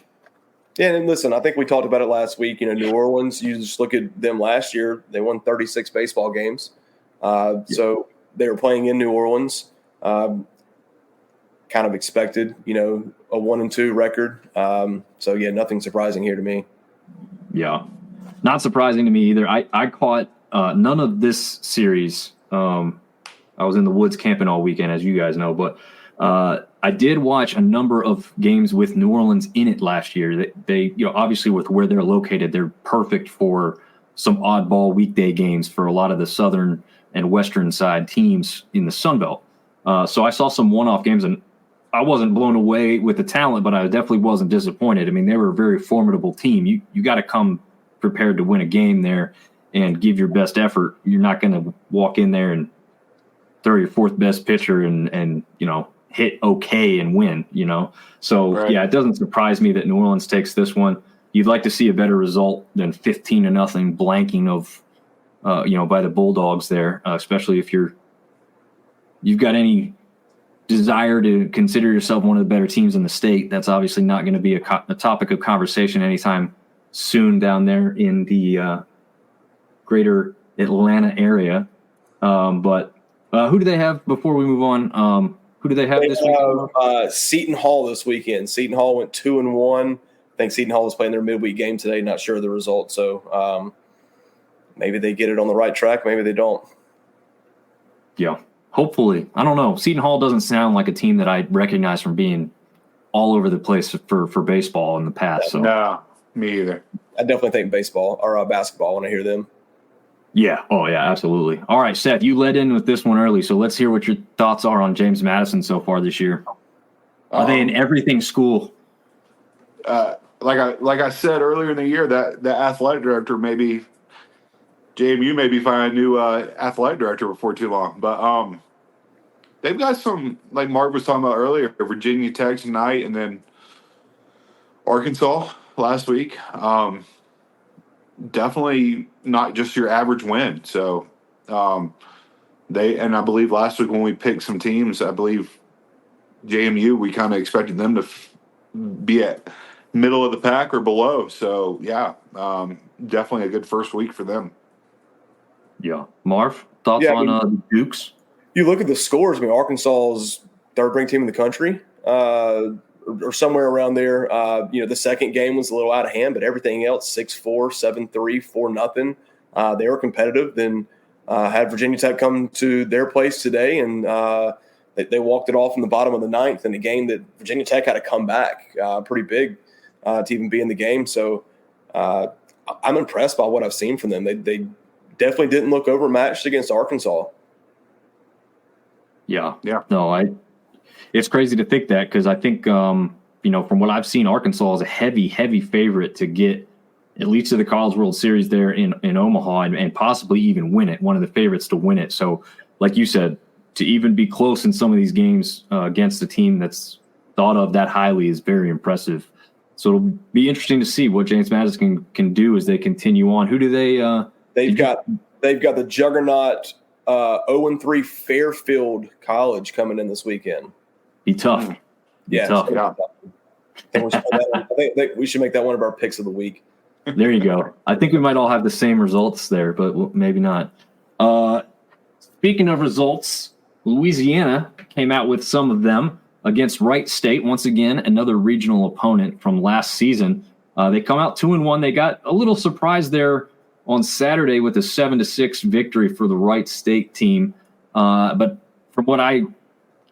Yeah, and listen, I think we talked about it last week. New Orleans, you just look at them last year, they won 36 baseball games. So they were playing in New Orleans, kind of expected, a 1-2 record. So, yeah, nothing surprising here to me. Yeah, not surprising to me either. I caught none of this series. I was in the woods camping all weekend, as you guys know, but I did watch a number of games with New Orleans in it last year. They obviously with where they're located, they're perfect for some oddball weekday games for a lot of the southern and western side teams in the Sun Belt. So I saw some one-off games, and I wasn't blown away with the talent, but I definitely wasn't disappointed. I mean, they were a very formidable team. You got to come prepared to win a game there and give your best effort. You're not going to walk in there and throw your fourth best pitcher and hit okay and win, So, right. Yeah, it doesn't surprise me that New Orleans takes this one. You'd like to see a better result than 15-0 blanking of, by the Bulldogs there, especially if you've got any desire to consider yourself one of the better teams in the state. That's obviously not going to be a topic of conversation anytime soon down there in the greater Atlanta area. But who do they have before we move on? Who do they have this weekend? Seton Hall this weekend. Seton Hall went 2-1. I think Seton Hall is playing their midweek game today. Not sure of the result. So maybe they get it on the right track. Maybe they don't. Yeah, hopefully. I don't know. Seton Hall doesn't sound like a team that I recognize from being all over the place for baseball in the past. So. No, me either. I definitely think baseball or basketball when I hear them. Yeah. Oh, yeah, absolutely. All right, Seth, you led in with this one early, so let's hear what your thoughts are on James Madison so far this year. Are they in everything school? Like I said earlier in the year, that the athletic director maybe JMU maybe find a new athletic director before too long. But they've got some, like Marv was talking about earlier, Virginia Tech tonight and then Arkansas last week. Definitely not just your average win. So I believe last week when we picked some teams, I believe JMU, we kind of expected them to be at middle of the pack or below. So, yeah, definitely a good first week for them. Yeah. Marv, thoughts on the Dukes? You look at the scores. I mean, Arkansas's third-ranked team in the country or somewhere around there. The second game was a little out of hand, but everything else, 6-4, 7-3, 4-0. They were competitive. Then had Virginia Tech come to their place today, and they walked it off in the bottom of the ninth in a game that Virginia Tech had to come back pretty big to even be in the game. So I'm impressed by what I've seen from them. They definitely didn't look overmatched against Arkansas. Yeah. Yeah. No, it's crazy to think that, because I think, from what I've seen, Arkansas is a heavy, heavy favorite to get at least to the College World Series there in Omaha and possibly even win it, one of the favorites to win it. So, like you said, to even be close in some of these games against a team that's thought of that highly is very impressive. So it'll be interesting to see what James Madison can do as they continue on. Who do they They've got the juggernaut 0-3 Fairfield College coming in this weekend. Be tough. Be tough. Yeah. I think we should make that one of our picks of the week. There you go. I think we might all have the same results there, but maybe not. Speaking of results, Louisiana came out with some of them against Wright State. Once again, another regional opponent from last season. They come out 2-1. They got a little surprised there on Saturday with a 7-6 victory for the Wright State team. But from what I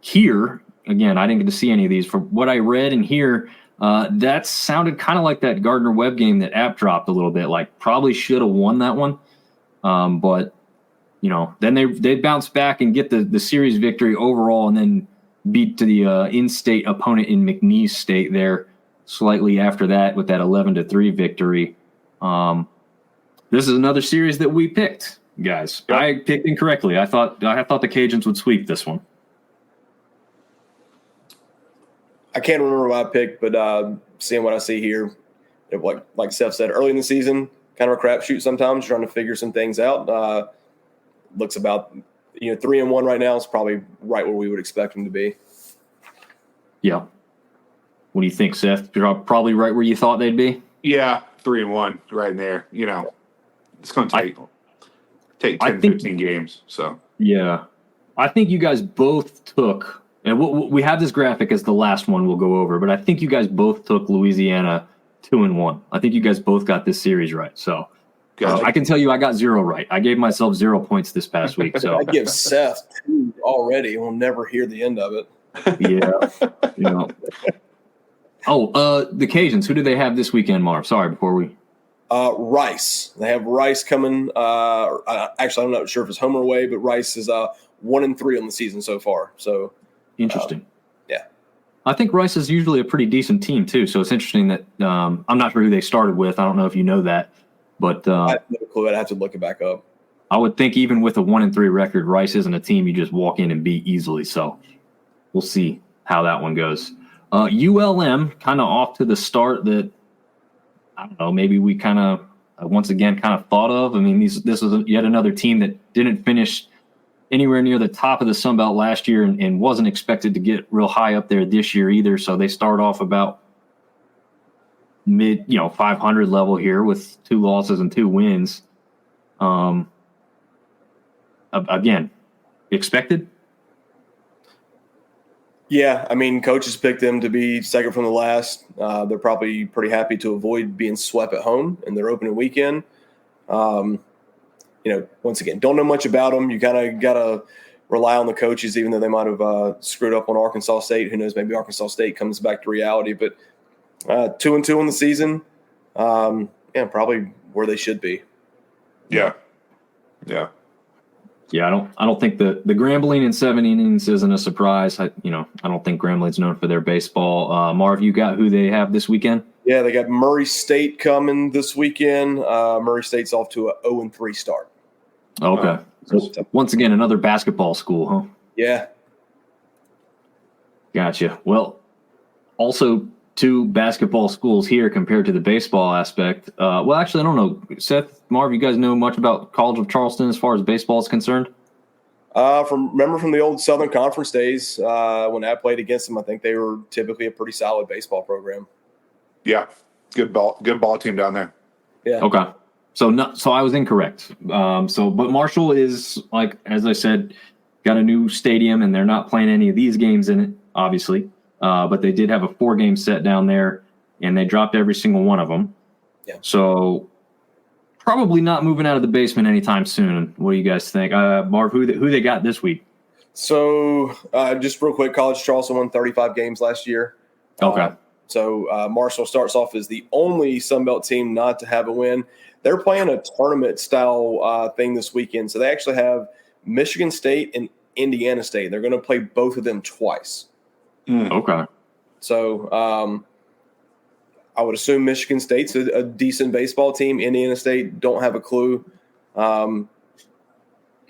hear, again, I didn't get to see any of these. From what I read and hear, that sounded kind of like that Gardner-Webb game that App dropped a little bit. Like, probably should have won that one. But, then they bounce back and get the series victory overall, and then beat to the in-state opponent in McNeese State there slightly after that with that 11-3 victory. This is another series that we picked, guys. Yep. I picked incorrectly. I thought the Cajuns would sweep this one. I can't remember what I picked, but seeing what I see here, like Seth said, early in the season, kind of a crapshoot sometimes, trying to figure some things out. Looks about 3-1 right now is probably right where we would expect them to be. Yeah. What do you think, Seth? You're probably right where you thought they'd be? Yeah, 3-1 right in there. It's going to take 10, 15 games. So yeah. I think you guys both took, and we have this graphic as the last one we'll go over, but I think you guys both took Louisiana 2-1. I think you guys both got this series right. So I can tell you I got 0 right. I gave myself 0 points this past week. So I give Seth 2 already. We'll never hear the end of it. Yeah. Oh, the Cajuns. Who do they have this weekend, Marv? Sorry, before we. Rice. They have Rice coming. Actually, I'm not sure if it's home or away, but Rice is 1-3 on the season so far. So interesting. Yeah, I think Rice is usually a pretty decent team too. So it's interesting that I'm not sure who they started with. I don't know if you know that, but I have no clue. I'd have to look it back up. I would think even with a 1-3 record, Rice isn't a team you just walk in and beat easily. So we'll see how that one goes. ULM kind of off to the start that, I don't know, maybe we kind of once again kind of thought of. I mean, this is yet another team that didn't finish anywhere near the top of the Sun Belt last year and wasn't expected to get real high up there this year either. So they start off about mid 500 level here with 2 losses and 2 wins. Again, expected. Yeah, I mean, coaches picked them to be second from the last. They're probably pretty happy to avoid being swept at home in their opening weekend. Once again, don't know much about them. You kind of got to rely on the coaches, even though they might have screwed up on Arkansas State. Who knows? Maybe Arkansas State comes back to reality. But 2-2 in the season, probably where they should be. Yeah. Yeah, I don't think the Grambling in 7 innings isn't a surprise. I don't think Grambling's known for their baseball. Marv, you got who they have this weekend? Yeah, they got Murray State coming this weekend. Murray State's off to a 0-3 start. Okay. So once again, another basketball school, huh? Yeah. Gotcha. Well, also 2 basketball schools here compared to the baseball aspect. Well, actually, I don't know. Seth, Marv, you guys know much about College of Charleston as far as baseball is concerned? From the old Southern Conference days when I played against them, I think they were typically a pretty solid baseball program. Yeah, good ball team down there. Yeah. Okay. So I was incorrect. But Marshall is, like, as I said, got a new stadium, and they're not playing any of these games in it, obviously. But they did have a 4-game set down there, and they dropped every single one of them. Yeah. So probably not moving out of the basement anytime soon. What do you guys think? Marv, who they got this week? So just real quick, College Charleston won 35 games last year. Okay. So Marshall starts off as the only Sun Belt team not to have a win. They're playing a tournament-style thing this weekend. So they actually have Michigan State and Indiana State. They're going to play both of them twice. Okay. So I would assume Michigan State's a decent baseball team. Indiana State, don't have a clue. Man,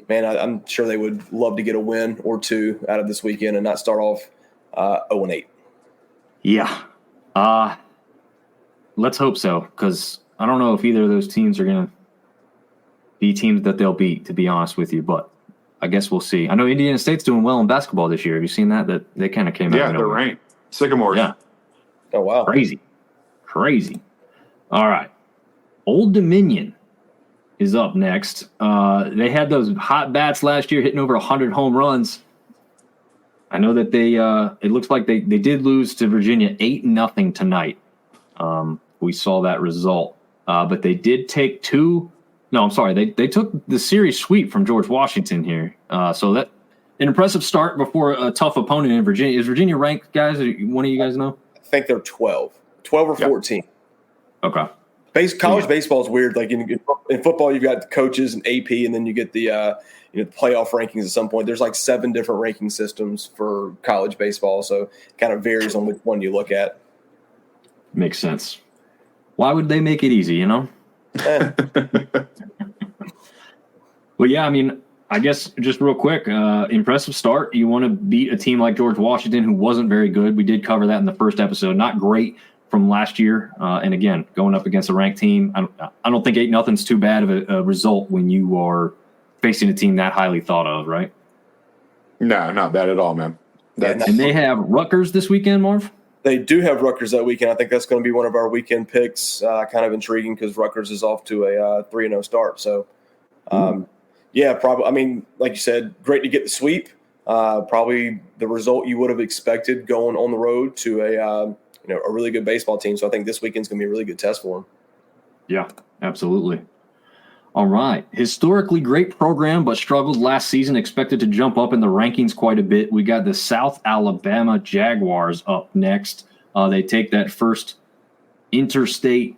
I'm sure they would love to get a win or two out of this weekend and not start off 0-8. Yeah. Let's hope so, because I don't know if either of those teams are going to be teams that they'll beat, to be honest with you, but I guess we'll see. I know Indiana State's doing well in basketball this year. Have you seen that? That they kind of came out. Yeah, they're ranked. Sycamores. Yeah. Oh, wow. Crazy. All right. Old Dominion is up next. They had those hot bats last year hitting over 100 home runs. I know that they it looks like they did lose to Virginia 8-0 tonight. We saw that result. But they did take they took the series sweep from George Washington here. So that an impressive start before a tough opponent in Virginia. Is Virginia ranked, guys? One of you guys know? I think they're 12 or 14. Okay. College baseball is weird. Like in football, you've got the coaches and AP, and then you get the playoff rankings at some point. There's like 7 different ranking systems for college baseball, so it kind of varies on which one you look at. Makes sense. Why would they make it easy, Well, yeah, I mean, I guess just real quick, impressive start. You want to beat a team like George Washington, who wasn't very good. We did cover that in the first episode. Not great from last year. And again, going up against a ranked team, I don't think 8-0 is too bad of a result when you are facing a team that highly thought of, right? No, not bad at all, man. And they have Rutgers this weekend, Marv? They do have Rutgers that weekend. I think that's going to be one of our weekend picks. Kind of intriguing because Rutgers is off to a 3-0 start. So, yeah, probably. I mean, like you said, great to get the sweep. Probably the result you would have expected going on the road to a really good baseball team. So I think this weekend's going to be a really good test for them. Yeah, absolutely. All right. Historically great program, but struggled last season. Expected to jump up in the rankings quite a bit. We got the South Alabama Jaguars up next. They take that first interstate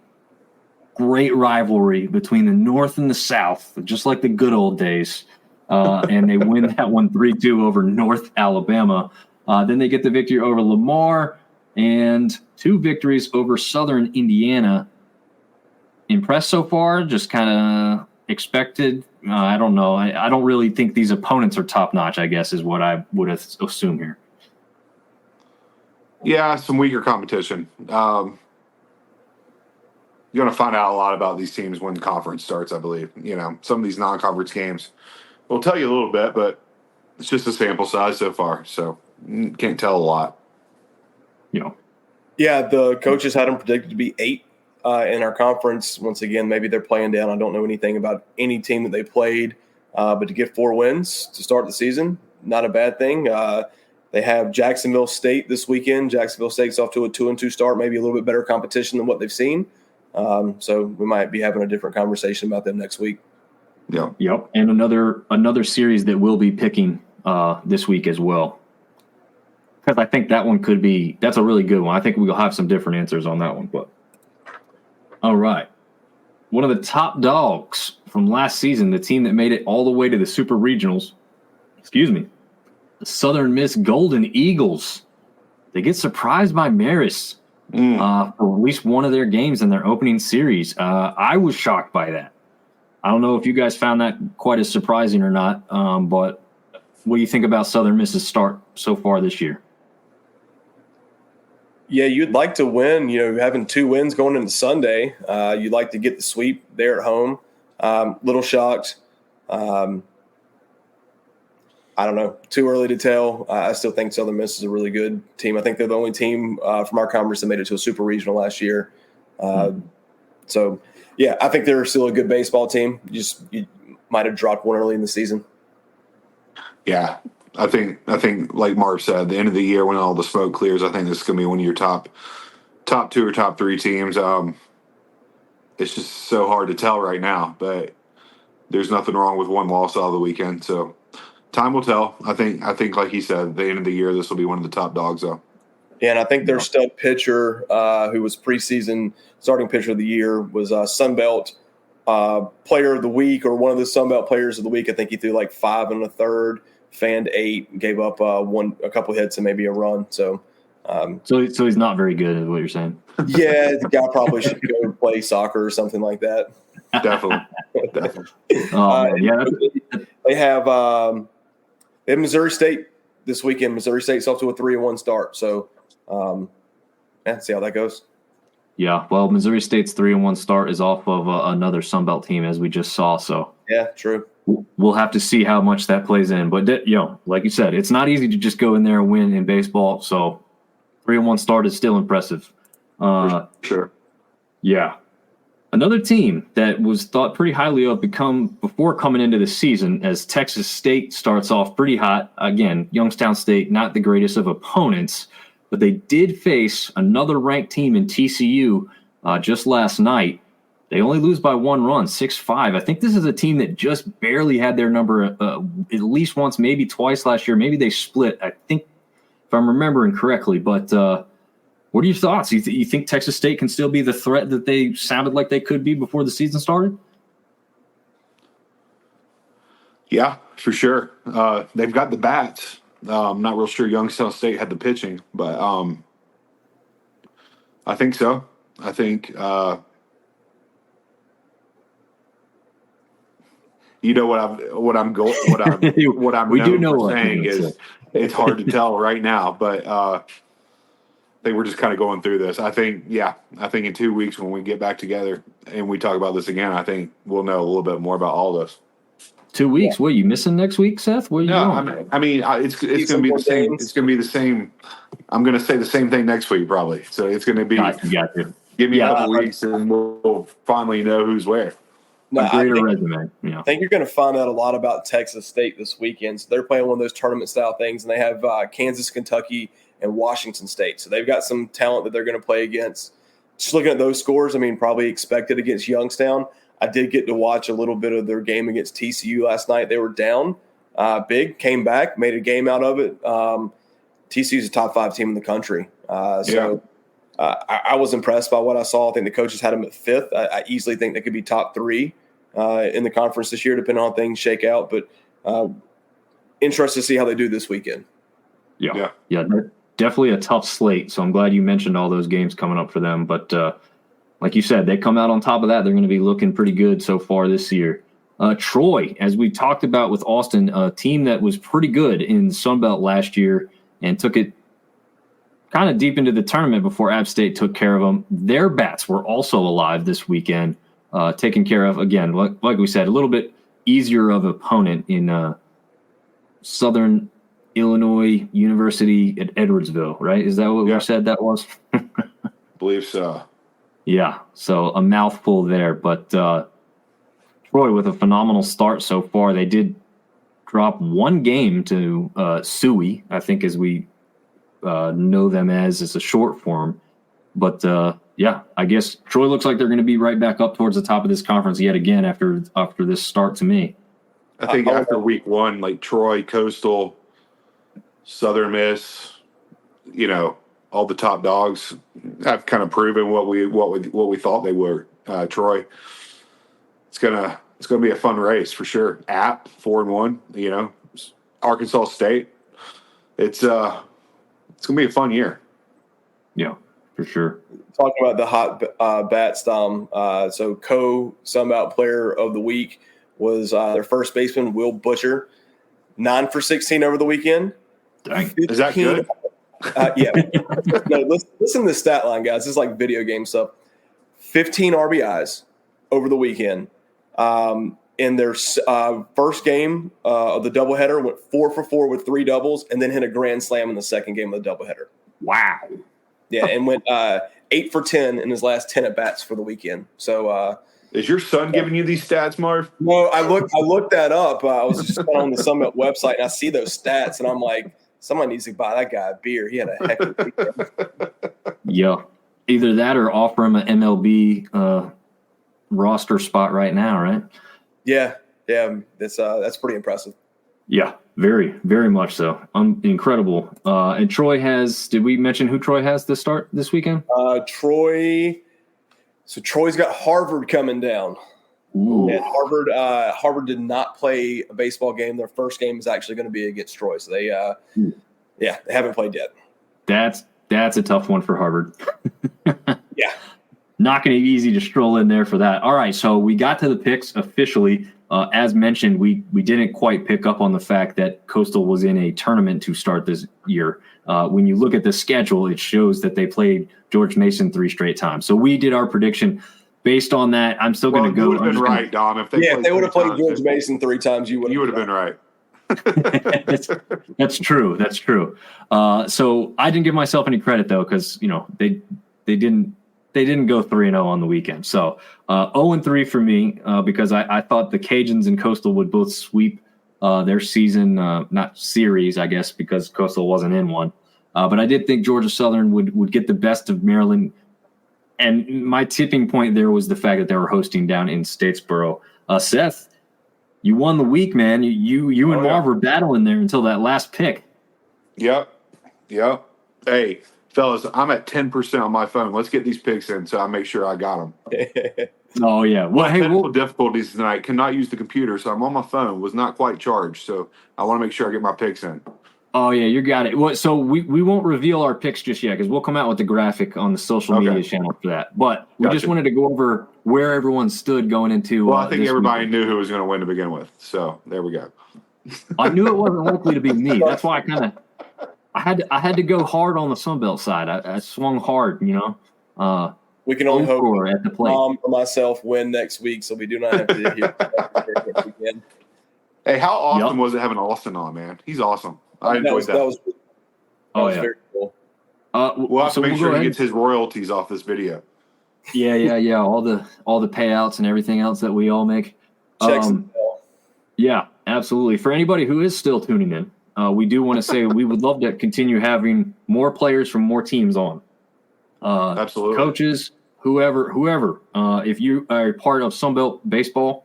great rivalry between the North and the South, just like the good old days. And they win that one 3-2 over North Alabama. Then they get the victory over Lamar and 2 victories over Southern Indiana. Impressed so far? Just kind of expected? I don't know. I don't really think these opponents are top-notch, I guess, is what I would assume here. Yeah, some weaker competition. You're going to find out a lot about these teams when the conference starts, I believe. Some of these non-conference games will tell you a little bit, but it's just a sample size so far, so can't tell a lot. Yeah, the coaches had them predicted to be 8 in our conference. Once again, maybe they're playing down. I don't know anything about any team that they played, but to get 4 wins to start the season, not a bad thing. They have Jacksonville State this weekend. Jacksonville State's off to a 2-2 start, maybe a little bit better competition than what they've seen. So we might be having a different conversation about them next week. Yep. And another series that we'll be picking this week as well. Because I think that one that's a really good one. I think we'll have some different answers on that one. But all right. One of the top dogs from last season, the team that made it all the way to the Super Regionals, the Southern Miss Golden Eagles. They get surprised by Marist for at least one of their games in their opening series. I was shocked by that. I don't know if you guys found that quite as surprising or not, but what do you think about Southern Miss's start so far this year? Yeah, you'd like to win. Having 2 wins going into Sunday, you'd like to get the sweep there at home. Little shocked. I don't know. Too early to tell. I still think Southern Miss is a really good team. I think they're the only team from our conference that made it to a super regional last year. So, yeah, I think they're still a good baseball team. You might have dropped one early in the season. Yeah, I think like Marv said, at the end of the year when all the smoke clears, I think this is going to be one of your top 2 or top 3 teams. It's just so hard to tell right now, but there's nothing wrong with one loss out of the weekend. So time will tell. I think like he said, at the end of the year, this will be one of the top dogs, though. Yeah, and I think their stud pitcher, who was preseason starting pitcher of the year, was Sunbelt Player of the Week or one of the Sunbelt Players of the Week. I think he threw like 5 1/3, fanned 8, gave up a couple hits and maybe a run. So he's not very good, is what you're saying. Yeah, the guy probably should go play soccer or something like that. Definitely. They have Missouri State this weekend. Missouri State's off to a 3-1 start. So, see how that goes. Yeah, well, Missouri State's 3-1 start is off of another Sun Belt team, as we just saw. So yeah, true. We'll have to see how much that plays in. But like you said, it's not easy to just go in there and win in baseball. So 3-1 start is still impressive. Sure. Yeah. Another team that was thought pretty highly of before coming into the season, as Texas State starts off pretty hot. Again, Youngstown State, not the greatest of opponents, but they did face another ranked team in TCU just last night. They only lose by 1 run, 6-5. I think this is a team that just barely had their number at least once, maybe twice last year. Maybe they split, I think, if I'm remembering correctly. But what are your thoughts? You think Texas State can still be the threat that they sounded like they could be before the season started? Yeah, for sure. They've got the bats. I'm not real sure Youngstown State had the pitching, but I think so. I think what I'm saying is it's hard to tell right now, but I think we're just kind of going through this. I think in 2 weeks when we get back together and we talk about this again, I think we'll know a little bit more about all this. 2 weeks? Yeah. What, are you missing next week, Seth? Where are you going? It's going to be the same. It's going to be the same. I'm going to say the same thing next week probably. So it's going to be. Give me a couple weeks and we'll finally know who's where. A greater resume. I think you're going to find out a lot about Texas State this weekend. So they're playing one of those tournament style things, and they have Kansas, Kentucky, and Washington State. So they've got some talent that they're going to play against. Just looking at those scores, probably expected against Youngstown. I did get to watch a little bit of their game against TCU last night. They were down big, came back, made a game out of it. TCU's a top 5 team in the country. I was impressed by what I saw. I think the coaches had them at 5th. I easily think they could be top 3 in the conference this year, depending on how things shake out. But interested to see how they do this weekend. Yeah, definitely a tough slate. So I'm glad you mentioned all those games coming up for them. But like you said, they come out on top of that. They're going to be looking pretty good so far this year. Troy, as we talked about with Austin, a team that was pretty good in Sun Belt last year and took it kind of deep into the tournament before App State took care of them. Their bats were also alive this weekend, taken care of, again, like we said, a little bit easier of opponent in Southern Illinois University at Edwardsville, right? Is that what we said that was? Believe so. Yeah, so a mouthful there. But Troy with a phenomenal start so far. They did drop 1 game to Suey, I think, as we know them as a short form. But, I guess Troy looks like they're going to be right back up towards the top of this conference yet again after this start to me. I think after week 1, like Troy, Coastal, Southern Miss, all the top dogs have kind of proven what we thought they were. Troy, it's gonna be a fun race for sure. App 4-1, Arkansas State. It's gonna be a fun year. Yeah, for sure. Talking about the hot bats, Dom. So Sun Belt Player of the Week was their first baseman, Will Butcher, 9 for 16 over the weekend. Dang, is that good? Yeah. No, listen to the stat line, guys. This is like video game stuff. 15 RBIs over the weekend. In their first game of the doubleheader, went 4 for 4 with 3 doubles, and then hit a grand slam in the second game of the doubleheader. Wow. Yeah, and went 8 for 10 in his last 10 at bats for the weekend. So, is your son giving you these stats, Marv? No, I looked that up. I was just on the Summit website, and I see those stats, and I'm like, someone needs to buy that guy a beer. He had a heck of a weekend. Yeah, either that or offer him an MLB roster spot right now, right? Yeah, that's pretty impressive. Yeah, very, very much so. Incredible. And Troy did we mention who Troy has to start this weekend? Troy's got Harvard coming down. Ooh. And Harvard did not play a baseball game. Their first game is actually going to be against Troy. So they haven't played yet. That's a tough one for Harvard. Yeah. Not going to be easy to stroll in there for that. All right, so we got to the picks officially. As mentioned, we didn't quite pick up on the fact that Coastal was in a tournament to start this year. When you look at the schedule, it shows that they played George Mason 3 straight times. So we did our prediction based on that. I'm still going to go. You would have been right, Dom. If they would have played George Mason 3 times, you would have been right. That's true. That's true. So I didn't give myself any credit though, because they didn't go 3-0 on the weekend. So 0-3 for me because I thought the Cajuns and Coastal would both sweep their season, not series, I guess, because Coastal wasn't in one. But I did think Georgia Southern would get the best of Maryland. And my tipping point there was the fact that they were hosting down in Statesboro. Seth, you won the week, man. You and Marv were battling there until that last pick. Yep. Hey, fellas, I'm at 10% on my phone. Let's get these picks in so I make sure I got them. Oh, yeah. Well, hey, technical difficulties tonight. Cannot use the computer, so I'm on my phone. Was not quite charged, so I want to make sure I get my picks in. Oh, yeah, you got it. Well, so we won't reveal our picks just yet because we'll come out with the graphic on the social media channel for that. But we just wanted to go over where everyone stood going into. Well, I think everybody knew who was going to win to begin with. So there we go. I knew it wasn't likely to be me. That's why I had to go hard on the Sunbelt side. I swung hard, we can only hope at the plate. Tom or myself win next week, so we do not have to hear again. Hey, how awesome was it having Austin on, man? He's awesome. I enjoyed that. That was very cool. We'll have to make sure he gets his royalties off this video. Yeah. All the payouts and everything else that we all make. Checks in the mail. Yeah, absolutely. For anybody who is still tuning in, we do want to say we would love to continue having more players from more teams on. Absolutely. Coaches, whoever. If you are part of Sunbelt Baseball,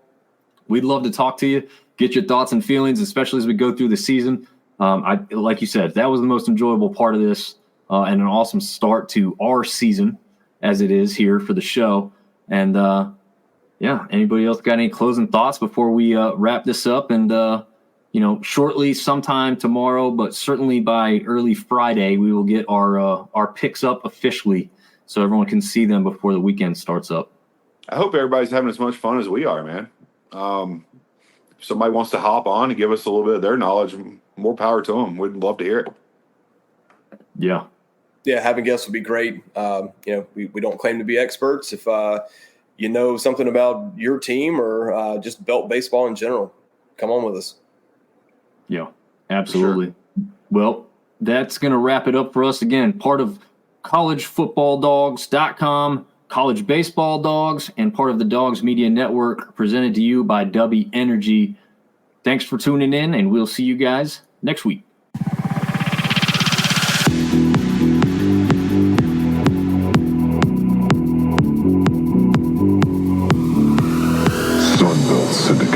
we'd love to talk to you, get your thoughts and feelings, especially as we go through the season. Like you said, that was the most enjoyable part of this and an awesome start to our season as it is here for the show. And, anybody else got any closing thoughts before we wrap this up? And, shortly sometime tomorrow, but certainly by early Friday, we will get our picks up officially so everyone can see them before the weekend starts up. I hope everybody's having as much fun as we are, man. If somebody wants to hop on and give us a little bit of their knowledge, more power to them. We'd love to hear it. Yeah, having guests would be great. We don't claim to be experts. If you know something about your team or just belt baseball in general, come on with us. Yeah, absolutely. Sure. Well, that's going to wrap it up for us. Again, part of collegefootballdogs.com, College Baseball Dogs, and part of the Dogs Media Network, presented to you by W Energy. Thanks for tuning in, and we'll see you guys next week. Sunbelt Syndicate.